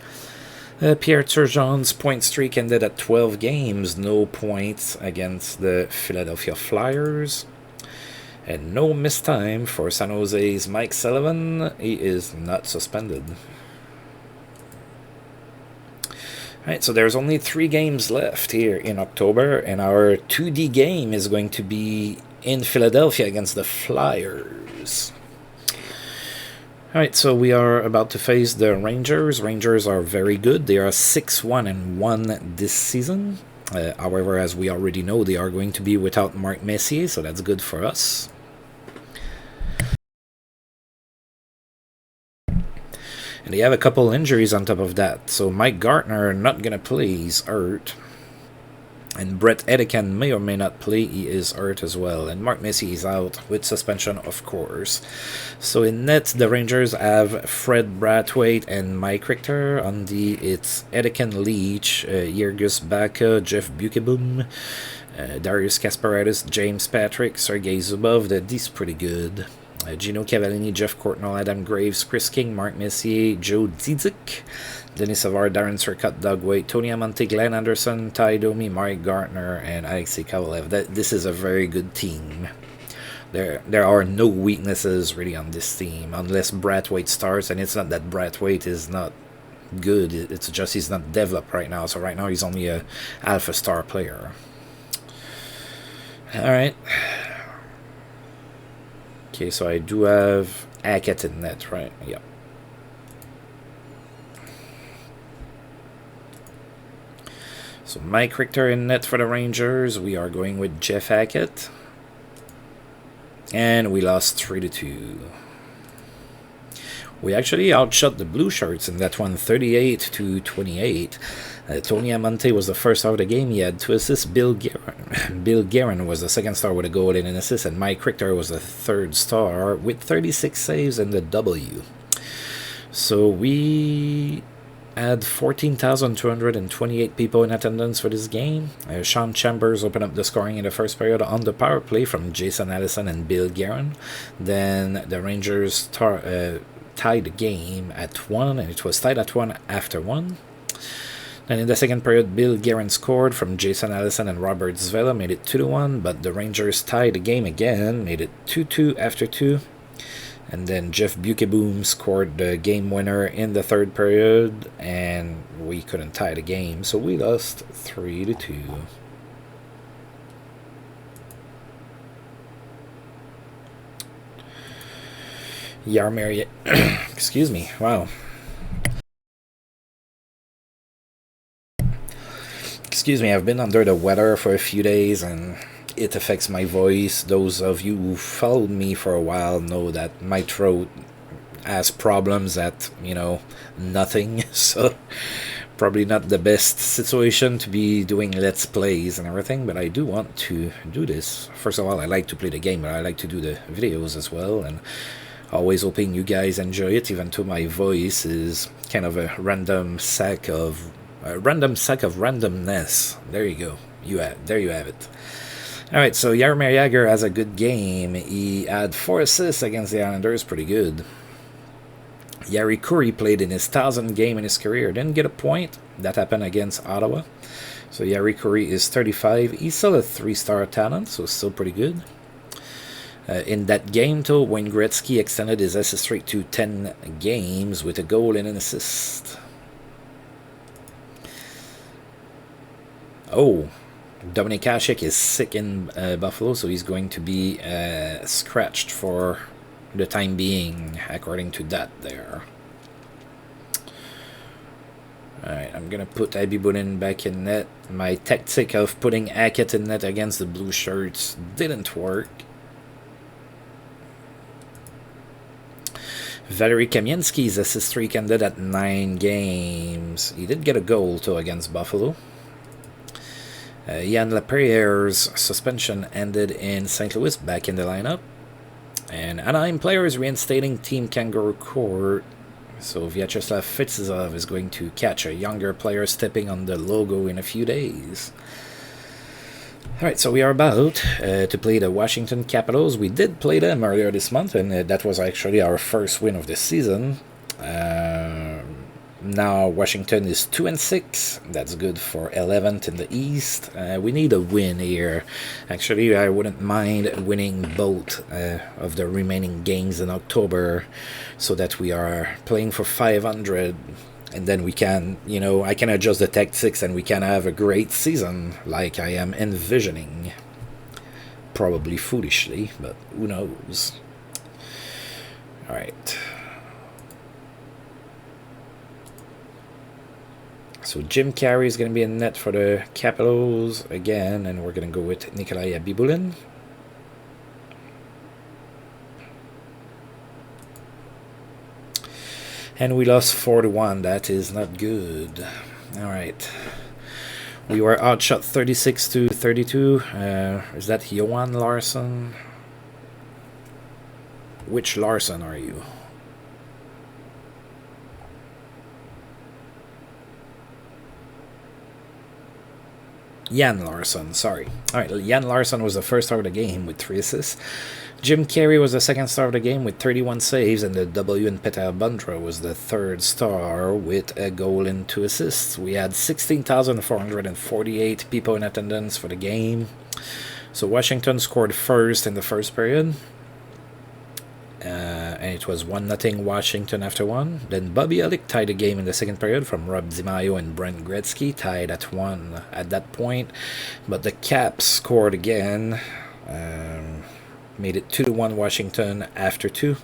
Pierre Turgeon's point streak ended at 12 games. No points against the Philadelphia Flyers. And no missed time for San Jose's Mike Sullivan. He is not suspended. Alright, so there's only 3 games left here in October, and our 2D game is going to be in Philadelphia against the Flyers. Alright, so we are about to face the Rangers. Rangers are very good. They are 6-1-1 this season. However, as we already know, they are going to be without Mark Messier, so that's good for us. And they have a couple injuries on top of that. So Mike Gartner not going to play. He's hurt. And Brett Edican may or may not play. He is hurt as well. And Mark Messier is out with suspension, of course. So in net, the Rangers have Fred Brathwaite and Mike Richter. On D, it's Edican Leach, Yergus Baka, Jeff Bukeboom, Darius Kasparidis, James Patrick, Sergei Zubov. The D's pretty good. Gino Cavallini, Jeff Courtnall, Adam Graves, Chris King, Mark Messier, Joe Dzidzik, Denis Savard, Darren Surcut, Doug Waite, Tony Amonte, Glenn Anderson, Ty Domi, Mike Gartner, and Alexei Kovalev. This is a very good team. There are no weaknesses really on this team, unless Brathwaite starts, and it's not that Brathwaite is not good, it's just he's not developed right now, so right now he's only a alpha star player. Alright. Okay, so I do have Hackett in net, right? Yep. So Mike Richter in net for the Rangers. We are going with Jeff Hackett. And we lost 3-2. We actually outshot the Blue Shirts in that one, 38-28. Tony Amonte was the first star of the game. He had 2 assists. Bill Guerin was the second star with a goal and an assist. And Mike Richter was the third star with 36 saves and the W. So we had 14,228 people in attendance for this game. Sean Chambers opened up the scoring in the first period on the power play from Jason Allison and Bill Guerin. Then the Rangers tied the game at 1, and it was tied at 1 after 1. And in the second period, Bill Guerin scored from Jason Allison and Robert Zvela, made it 2-1, but the Rangers tied the game again, made it 2-2 after 2. And then Jeff Bukeboom scored the game winner in the third period, and we couldn't tie the game, so we lost 3-2. Yarmir, excuse me, wow. Excuse me, I've been under the weather for a few days and it affects my voice. Those of you who followed me for a while know that my throat has problems at, nothing. So probably not the best situation to be doing Let's Plays and everything, but I do want to do this. First of all, I like to play the game, but I like to do the videos as well, and always hoping you guys enjoy it, even though my voice is kind of a random sack of randomness. There you go. There you have it. Alright, so Jaromir Jagr has a good game. He had 4 assists against the Islanders, pretty good. Yari Kurri played in his 1,000th game in his career. Didn't get a point. That happened against Ottawa. So Yari Kurri is 35. He's still a 3-star talent, so still pretty good. In that game, though, Wayne Gretzky extended his assist streak to 10 games with a goal and an assist. Oh, Dominic Hasek is sick in Buffalo, so he's going to be scratched for the time being, according to that there. Alright, I'm going to put Abby Boonen back in net. My tactic of putting Hackett in net against the Blue Shirts didn't work. Valery Kamensky's assist streak ended at 9 games. He did get a goal, though, against Buffalo. Yann Laperriere's suspension ended in St. Louis, back in the lineup. And Anaheim players reinstating Team Kangaroo Court. So Vyacheslav Fitzizov is going to catch a younger player stepping on the logo in a few days. Alright, so we are about to play the Washington Capitals. We did play them earlier this month, and that was actually our first win of the season. Now Washington is 2-6. That's good for 11th in the East. We need a win here. Actually, I wouldn't mind winning both of the remaining games in October, so that we are playing for 500. And then we can, I can adjust the tactics and we can have a great season like I am envisioning. Probably foolishly, but who knows. Alright. So Jim Carey is going to be in net for the Capitals again, and we're going to go with Nikolai Abibulin. And we lost 4-1. That is not good. Alright. We were outshot 36-32. Is that Johan Larsson? Which Larsson are you? Jan Larsson, sorry. Alright, Jan Larsson was the first star of the game with 3 assists. Jim Carey was the second star of the game with 31 saves, and the W in Peter Bundra was the third star with a goal and 2 assists. We had 16,448 people in attendance for the game. So Washington scored first in the first period. And it was 1-0 Washington after 1. Then Bobby Elick tied the game in the second period from Rob DiMaio and Brent Gretzky, tied at 1 at that point. But the Caps scored again. Made it 2-1 Washington after 2,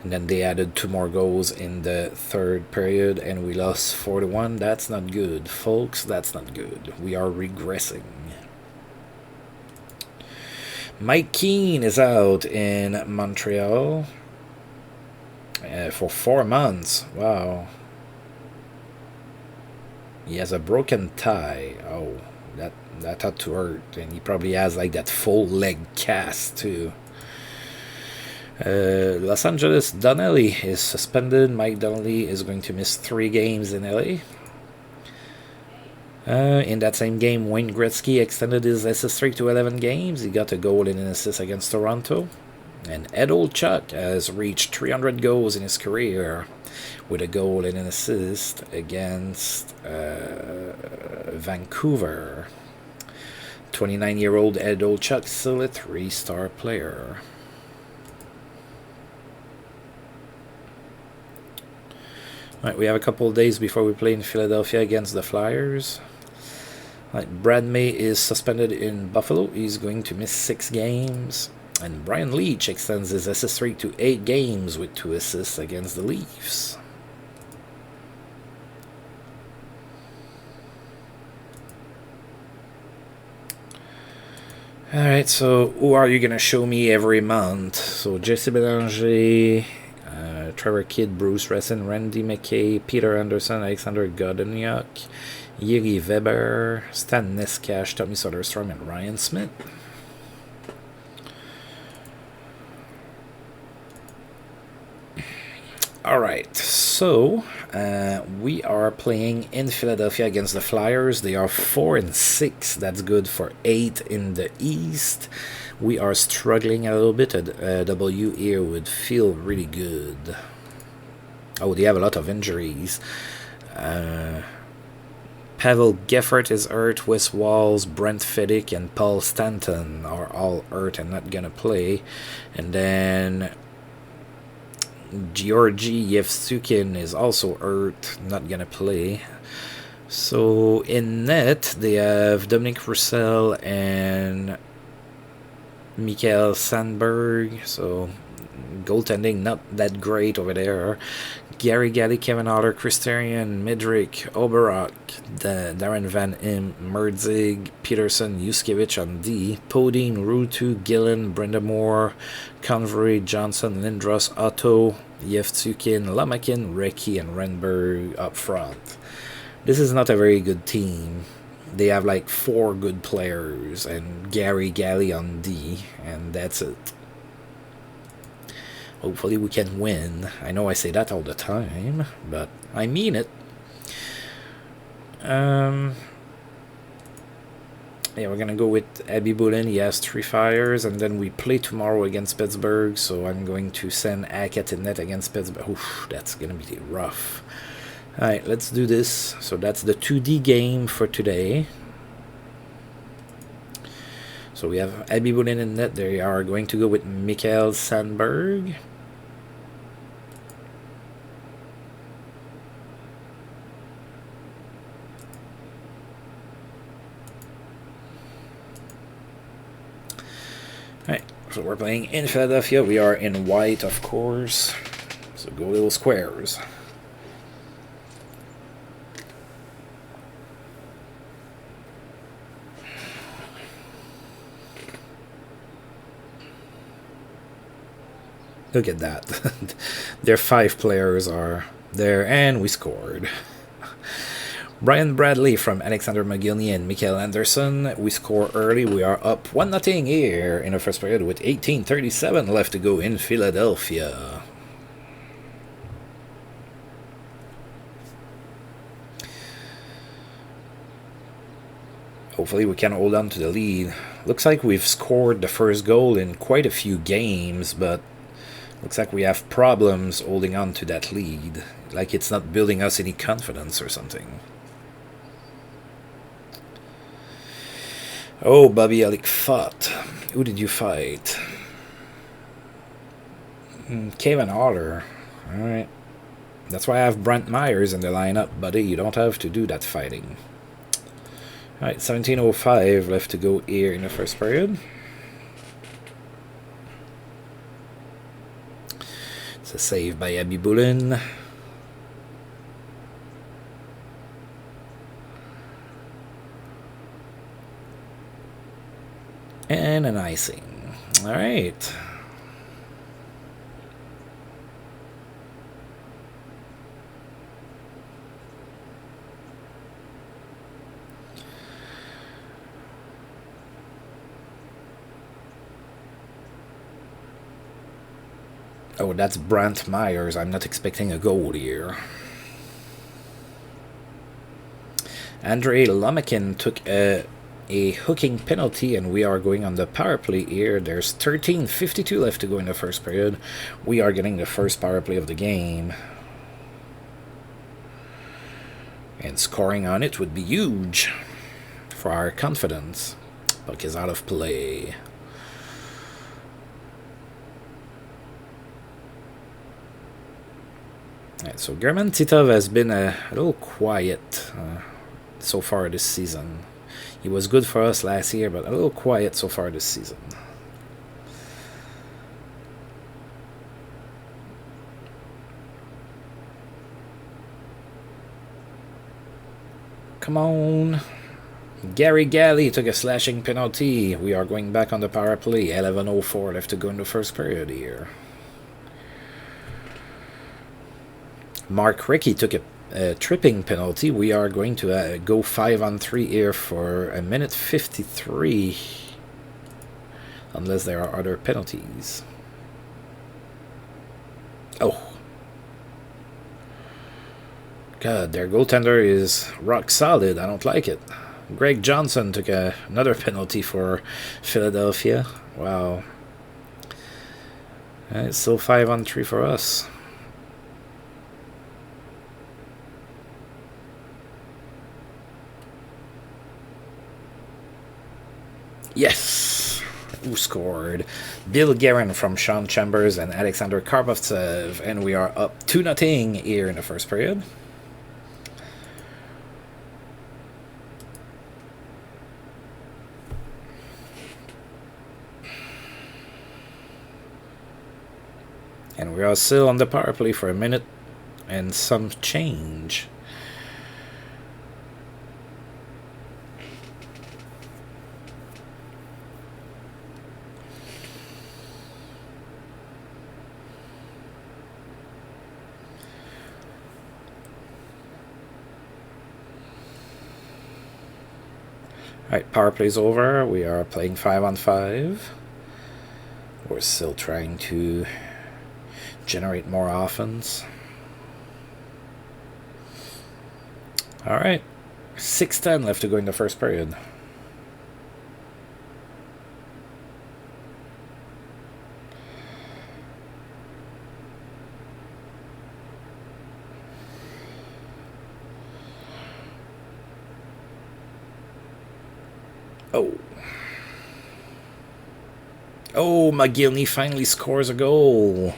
and then they added 2 more goals in the third period, and we lost 4-1. That's not good, folks. That's not good. We are regressing. Mike Keane is out in Montreal for 4 months. Wow. He has a broken thigh. Oh, that had to hurt, and he probably has like that full leg cast too. Los Angeles, Donnelly is suspended. Mike Donnelly is going to miss 3 games in LA. In that same game, Wayne Gretzky extended his assist streak to 11 games. He got a goal and an assist against Toronto. And Ed Olchuk has reached 300 goals in his career with a goal and an assist against Vancouver. 29-year-old Ed Olchuk, still a 3-star player. Right, we have a couple of days before we play in Philadelphia against the Flyers. Right, Brad May is suspended in Buffalo. He's going to miss 6 games. And Brian Leetch extends his assist streak to 8 games with 2 assists against the Leafs. Alright, so who are you going to show me every month? So Jesse Bonhomme, Trevor Kidd, Bruce Resson, Randy McKay, Peter Anderson, Alexander Godoniuk, Yuri Weber, Stan Niskash, Tommy Soderstrom, and Ryan Smith. Alright, so we are playing in Philadelphia against the Flyers. They are 4-6. That's good for 8 in the East. We are struggling a little bit. A W here would feel really good. Oh, they have a lot of injuries. Pavel Geffert is hurt. Wes Walls, Brent Feddick, and Paul Stanton are all hurt and not gonna play. And then Georgi Yevsukin is also hurt, not gonna play. So in net they have Dominic Roussel and Mikael Sandberg. So goaltending not that great over there. Gary Galley, Kevin Otter, Christian Midrick, Oberok, Darren Van Im, Merdzig, Peterson, Yuskevich on D, Podine, Rutu, Gillen, Brenda Moore, Convery, Johnson, Lindros, Otto, Yevtukin, Lamakin, Recchi, and Renberg up front. This is not a very good team. they have like 4 good players and Gary Galley on D, and that's it. Hopefully we can win. I know I say that all the time, but I mean it. Yeah, we're gonna go with Abby Bullen. He has 3 fires, and then we play tomorrow against Pittsburgh, so I'm going to send Hackett in net against Pittsburgh. Oof, that's gonna be rough. Alright, let's do this. So that's the 2D game for today. So we have Abby Bullen in net. They are going to go with Mikael Sandberg. Alright, so we're playing in Philadelphia. We are in white, of course. So go little squares. Look at that. Their 5 players are there, and we scored. Brian Bradley from Alexander McGillney and Mikael Anderson. We score early. We are up 1-0 here in the first period with 18:37 left to go in Philadelphia. Hopefully we can hold on to the lead. Looks like we've scored the first goal in quite a few games, but looks like we have problems holding on to that lead. Like it's not building us any confidence or something. Oh, Bobby Alec fought. Who did you fight? Kevin Holler. Alright. That's why I have Brent Myers in the lineup, buddy. You don't have to do that fighting. Alright, 17:05 left to go here in the first period. It's a save by Abby Bullen. And an icing. Alright. Oh, that's Brent Myers. I'm not expecting a goal here. Andrei Lomakin took a hooking penalty, and we are going on the power play here. There's 13:52 left to go in the first period. We are getting the first power play of the game. And scoring on it would be huge for our confidence. Puck is out of play. Right, so German Titov has been a little quiet so far this season. He was good for us last year, but a little quiet so far this season. Come on. Gary Galley took a slashing penalty. We are going back on the power play. 11:04 left to go in the first period here. Mark Rickey took a tripping penalty. We are going to go 5-on-3 here for 1:53. Unless there are other penalties. Oh. God, their goaltender is rock solid. I don't like it. Greg Johnson took another penalty for Philadelphia. Wow. It's still 5-on-3 for us. Yes! Who scored? Bill Guerin from Sean Chambers and Alexander Karpovtsev. And we are up 2-0 here in the first period. And we are still on the power play for a minute and some change. Alright, power play's over. We are playing 5-on-5. We're still trying to generate more offense. Alright, 6:10 left to go in the first period. Oh, McGillney finally scores a goal.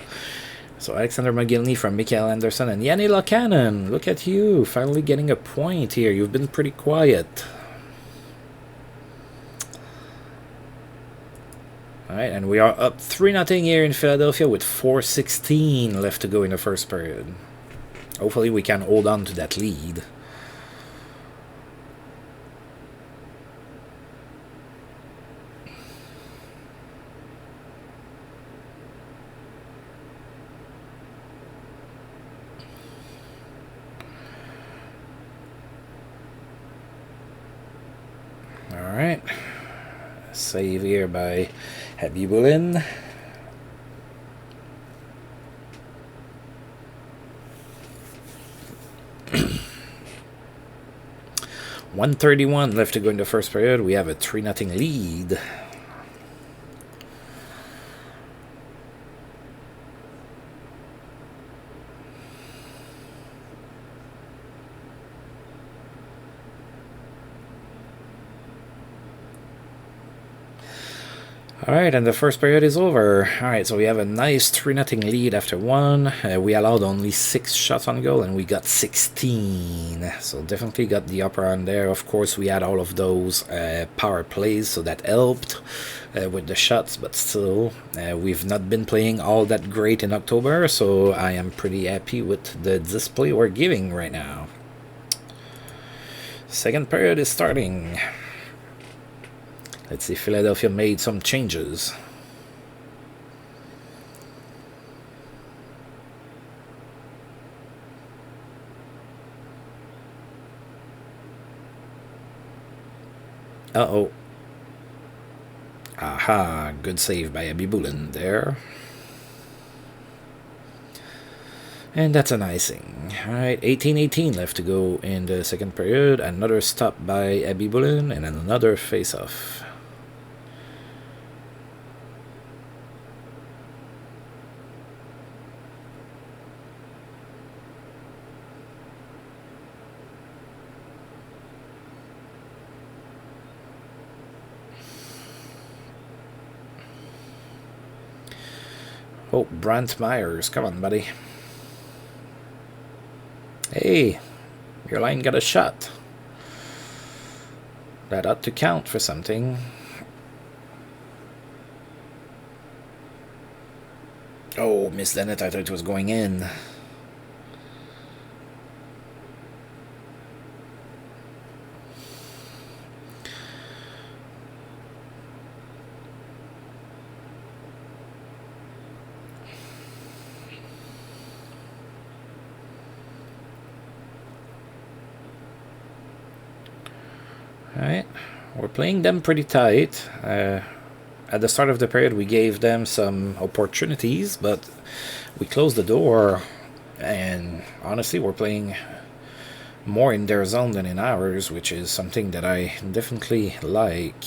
So Alexander McGillney from Mikael Anderson and Yanni Locanen. Look at you, finally getting a point here. You've been pretty quiet. Alright, and we are up 3-0 here in Philadelphia with 4:16 left to go in the first period. Hopefully we can hold on to that lead. Alright. Save here by Habibulin. $1:31 left to go in the first period. We have a 3-0 lead. Alright, and the first period is over. Alright, so we have a nice 3-0 lead after one. We allowed only 6 shots on goal, and we got 16. So definitely got the upper hand there. Of course, we had all of those power plays, so that helped with the shots. But still, we've not been playing all that great in October, so I am pretty happy with the display we're giving right now. Second period is starting. Let's see, Philadelphia made some changes. Uh-oh. Aha, good save by Habibulin there. And that's an icing. Alright, 18-18 left to go in the second period. Another stop by Habibulin and another face-off. Oh, Brant Myers, come on, buddy. Hey, your line got a shot. That ought to count for something. Oh, missed the net. I thought it was going in. Alright, we're playing them pretty tight. At the start of the period, we gave them some opportunities, but we closed the door. And honestly, we're playing more in their zone than in ours, which is something that I definitely like.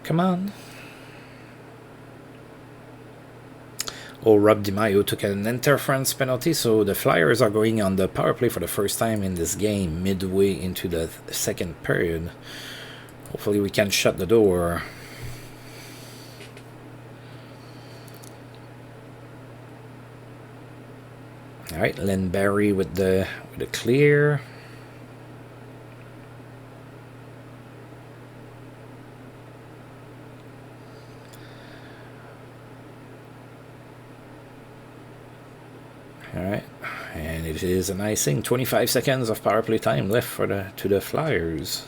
Come on. Oh, Rob DiMaio took an interference penalty, so the Flyers are going on the power play for the first time in this game, midway into the second period. Hopefully we can shut the door. Alright, Len Barry with the clear. All right, and it is an icing. 25 seconds of power play time left for the Flyers,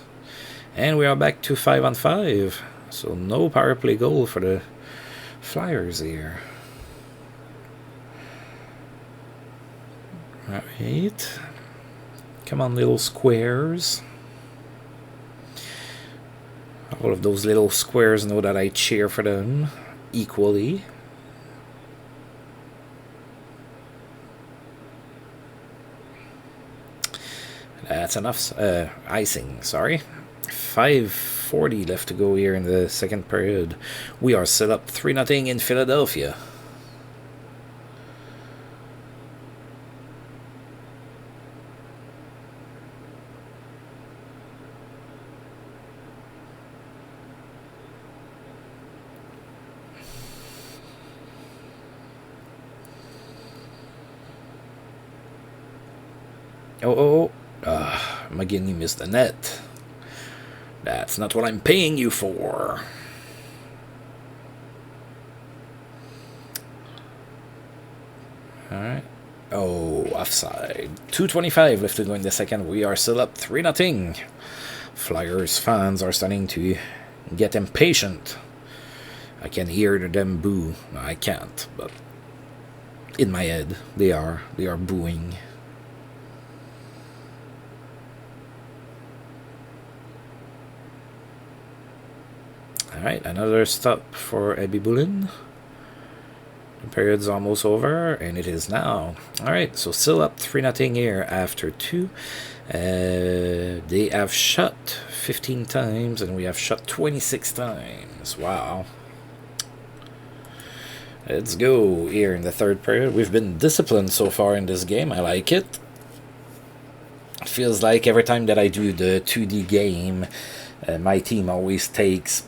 and we are back to 5-on-5. So no power play goal for the Flyers here. All right, come on, little squares. All of those little squares know that I cheer for them equally. That's enough icing, sorry. 5:40 left to go here in the second period. We are set up 3-0 in Philadelphia. McGinney missed the net. That's not what I'm paying you for. Alright. Oh, offside. 2:25 left to go in the second. We are still up 3-0. Flyers fans are starting to get impatient. I can hear them boo. No, I can't, but in my head, they are booing. Alright, another stop for Ebby Bulin. The period's almost over, and it is now. Alright, so still up 3-0 here after 2. They have shot 15 times, and we have shot 26 times. Wow. Let's go here in the third period. We've been disciplined so far in this game. I like it. It feels like every time that I do the 2D game, my team always takes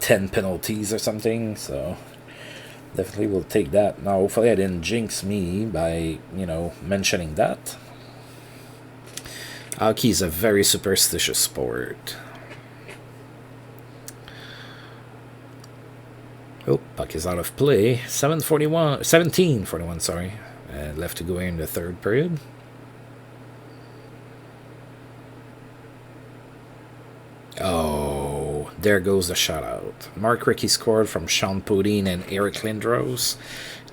10 penalties or something, so definitely will take that. Now, hopefully I didn't jinx me by, mentioning that. Hockey is a very superstitious sport. Oh, puck is out of play. 17:41, sorry. Left to go in the third period. Oh, there goes the shutout. Mark Rickey scored from Sean Podine and Eric Lindros.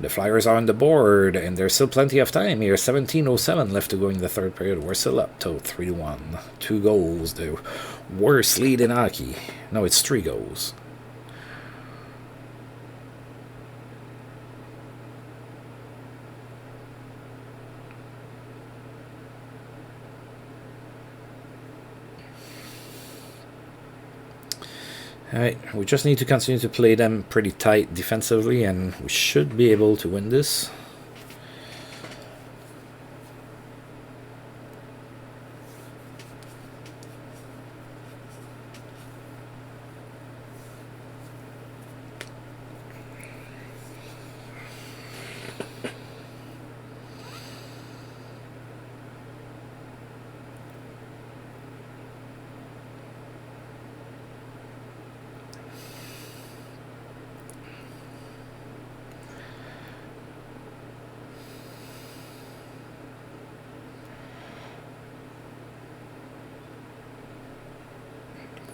The Flyers are on the board, and there's still plenty of time here. 17:07 left to go in the third period. We're still up to 3-1. 2 goals, the worst lead in hockey. No, it's 3 goals. Alright, we just need to continue to play them pretty tight defensively, and we should be able to win this.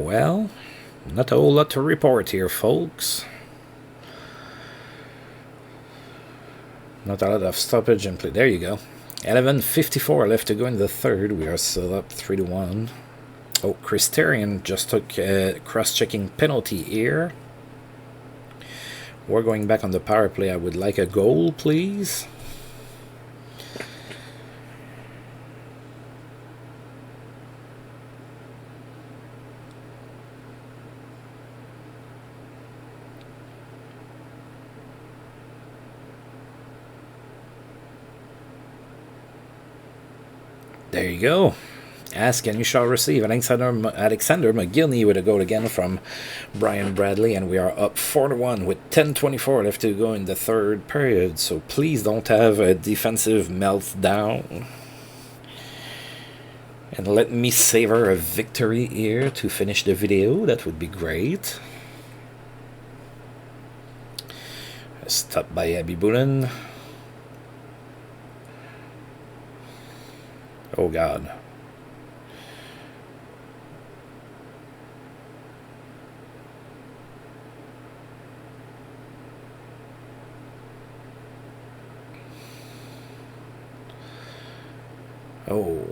Well, not a whole lot to report here, folks. Not a lot of stoppage and play. There you go. 11:54 left to go in the third. We are still up 3-1. Oh, Christerian just took a cross-checking penalty here. We're going back on the power play. I would like a goal, please. There you go. Ask and you shall receive. Alexander McGinney with a goal again from Brian Bradley, and we are up 4-1 with 10:24 left to go in the third period. So please don't have a defensive meltdown. And let me savor a victory here to finish the video. That would be great. Stopped by Abby Bullen. Oh, God. Oh,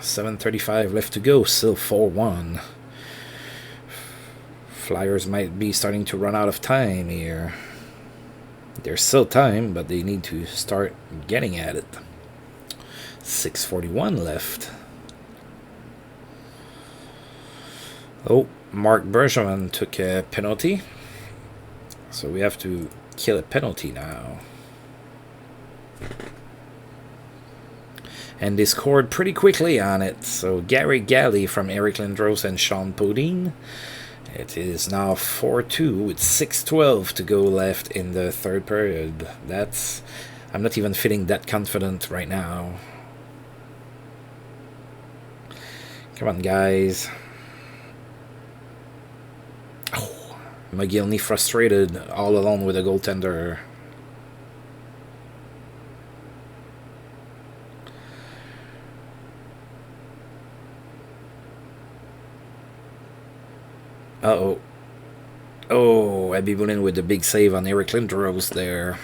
7:35 left to go, still 4-1. Flyers might be starting to run out of time here. There's still time, but they need to start getting at it. 6:41 left. Oh, Mark Bergevin took a penalty. So we have to kill a penalty now. And they scored pretty quickly on it. So Gary Galley from Eric Lindros and Sean Podine. It is now 4-2 with 6:12 to go left in the third period. I'm not even feeling that confident right now. Come on, guys. Oh, McGillney frustrated all alone with a goaltender. Uh-oh. Oh, Abby Bullen with the big save on Eric Lindros there.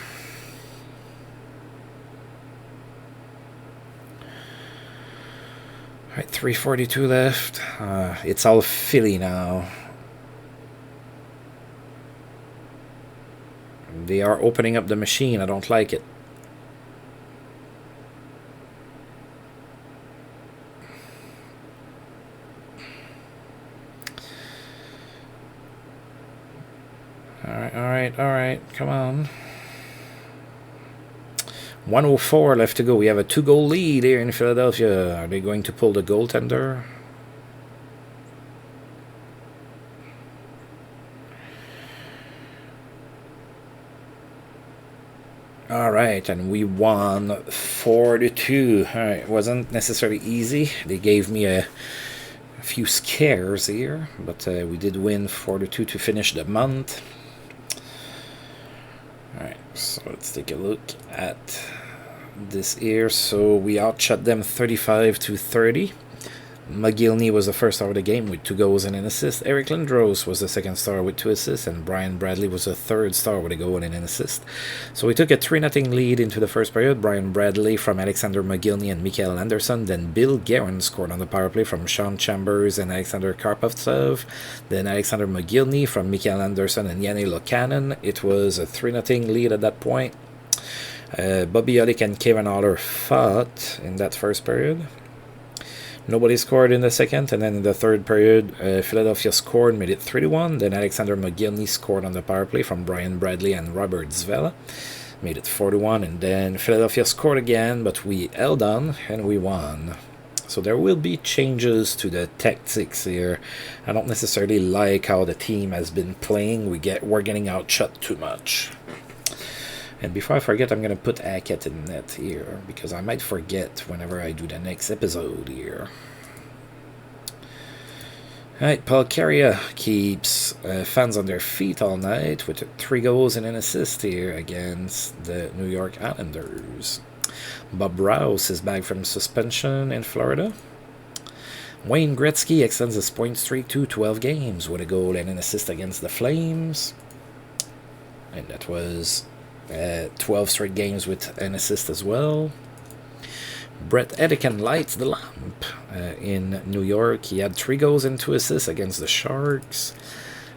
Alright, 3:42 left. It's all Philly now. They are opening up the machine. I don't like it. Alright, come on. 1:04 left to go. We have a 2-goal lead here in Philadelphia. Are they going to pull the goaltender? Alright, and we won 4-2. Alright, wasn't necessarily easy. They gave me a few scares here, but we did win 4-2 to finish the month. Alright, so let's take a look at this here. So we outshot them 35-30. McGillney was the first star of the game with 2 goals and an assist. Eric Lindros was the second star with 2 assists, and Brian Bradley was the third star with a goal and an assist. So we took a 3-0 lead into the first period. Brian Bradley from Alexander McGillney and Mikael Anderson. Then Bill Guerin scored on the power play from Sean Chambers and Alexander Karpovtsov. Then Alexander McGillney from Mikael Anderson and Yanni Lokanen. It was a 3-0 lead at that point. Bobby Olik and Kevin Haller fought in that first period. Nobody scored in the second, and then in the third period, Philadelphia scored, made it 3-1. Then Alexander McGillney scored on the power play from Brian Bradley and Robert Zvela, made it 4-1. And then Philadelphia scored again, but we held on and we won. So there will be changes to the tactics here. I don't necessarily like how the team has been playing. We're getting outshot too much. And before I forget, I'm going to put Hackett in net here, because I might forget whenever I do the next episode here. Alright, Paul Carrier keeps fans on their feet all night with 3 goals and an assist here against the New York Islanders. Bob Rouse is back from suspension in Florida. Wayne Gretzky extends his point streak to 12 games with a goal and an assist against the Flames. And that was 12 straight games with an assist as well. Brett Etiken lights the lamp in New York. He had 3 goals and 2 assists against the Sharks.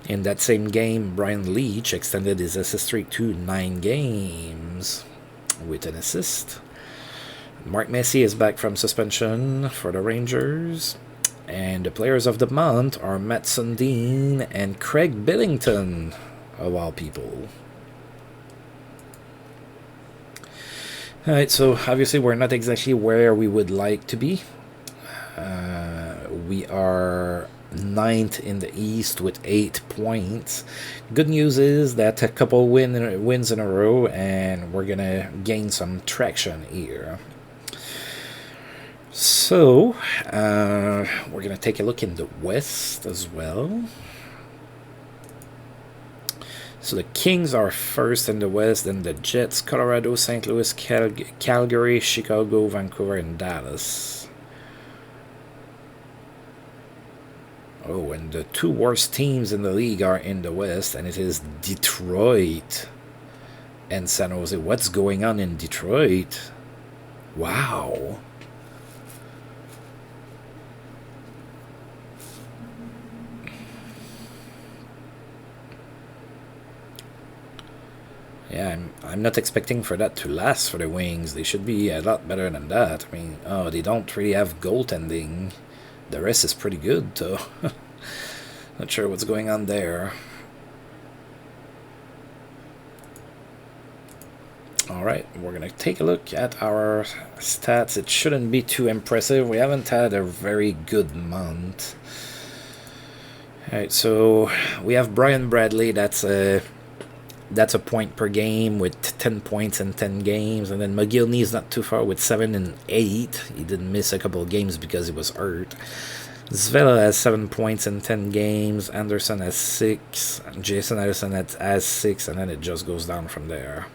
In that same game, Brian Leach extended his assist streak to 9 games with an assist. Mark Messier is back from suspension for the Rangers. And the players of the month are Matt Sundin and Craig Billington, of all people. Alright, so obviously we're not exactly where we would like to be. We are 9th in the East with 8 points. Good news is that a couple wins in a row, and we're going to gain some traction here. So, we're going to take a look in the West as well. So the Kings are first in the West, then the Jets, Colorado, St. Louis, Calgary, Chicago, Vancouver, and Dallas. Oh, and the two worst teams in the league are in the West, and it is Detroit and San Jose. What's going on in Detroit? Wow. Yeah, I'm not expecting for that to last for the Wings. They should be a lot better than that. I mean, oh, they don't really have goaltending. The rest is pretty good, though. Not sure what's going on there. Alright, we're going to take a look at our stats. It shouldn't be too impressive. We haven't had a very good month. Alright, so we have Brian Bradley. That's a point per game with 10 points in 10 games. And then McGillney is not too far with 7 and 8. He didn't miss a couple of games because he was hurt. Zvela has 7 points in 10 games. Anderson has 6. Jason Allison has 6. And then it just goes down from there.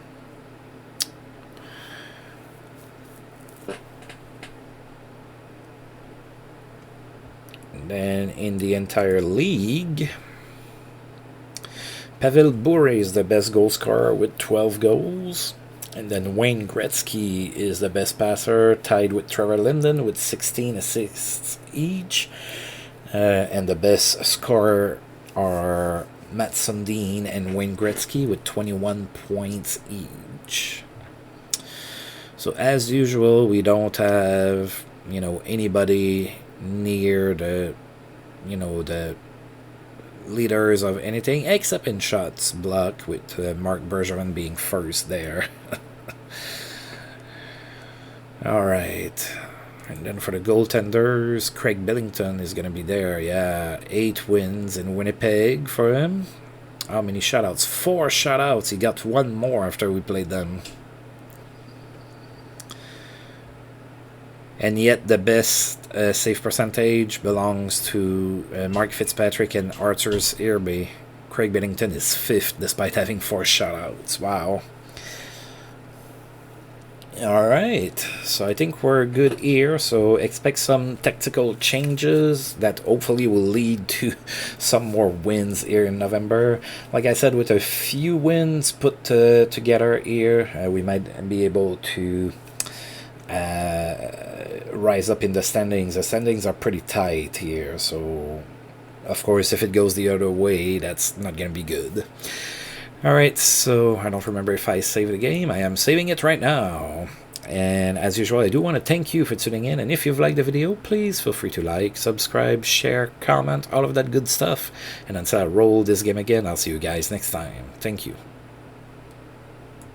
And then in the entire league, Pavel Bure is the best goal scorer with 12 goals. And then Wayne Gretzky is the best passer, tied with Trevor Linden with 16 assists each. And the best scorer are Matt Sundin and Wayne Gretzky with 21 points each. So as usual, we don't have, anybody near the, the leaders of anything except in shots block, with Mark Bergevin being first there. Alright, and then for the goaltenders, Craig Billington is going to be there. Yeah, 8 wins in Winnipeg for him. How many shutouts? 4 shutouts. He got 1 more after we played them. And yet the best save percentage belongs to Mark Fitzpatrick and Arthur's Irby. Craig Bennington is 5th despite having 4 shutouts. Wow. Alright, so I think we're good here. So expect some tactical changes that hopefully will lead to some more wins here in November. Like I said, with a few wins put together here, we might be able to rise up in the standings. The standings are pretty tight here, so of course if it goes the other way, that's not gonna be good. Alright, so I don't remember if I saved the game. I am saving it right now. And as usual, I do want to thank you for tuning in, and if you've liked the video, please feel free to like, subscribe, share, comment, all of that good stuff. And until I roll this game again, I'll see you guys next time. Thank you.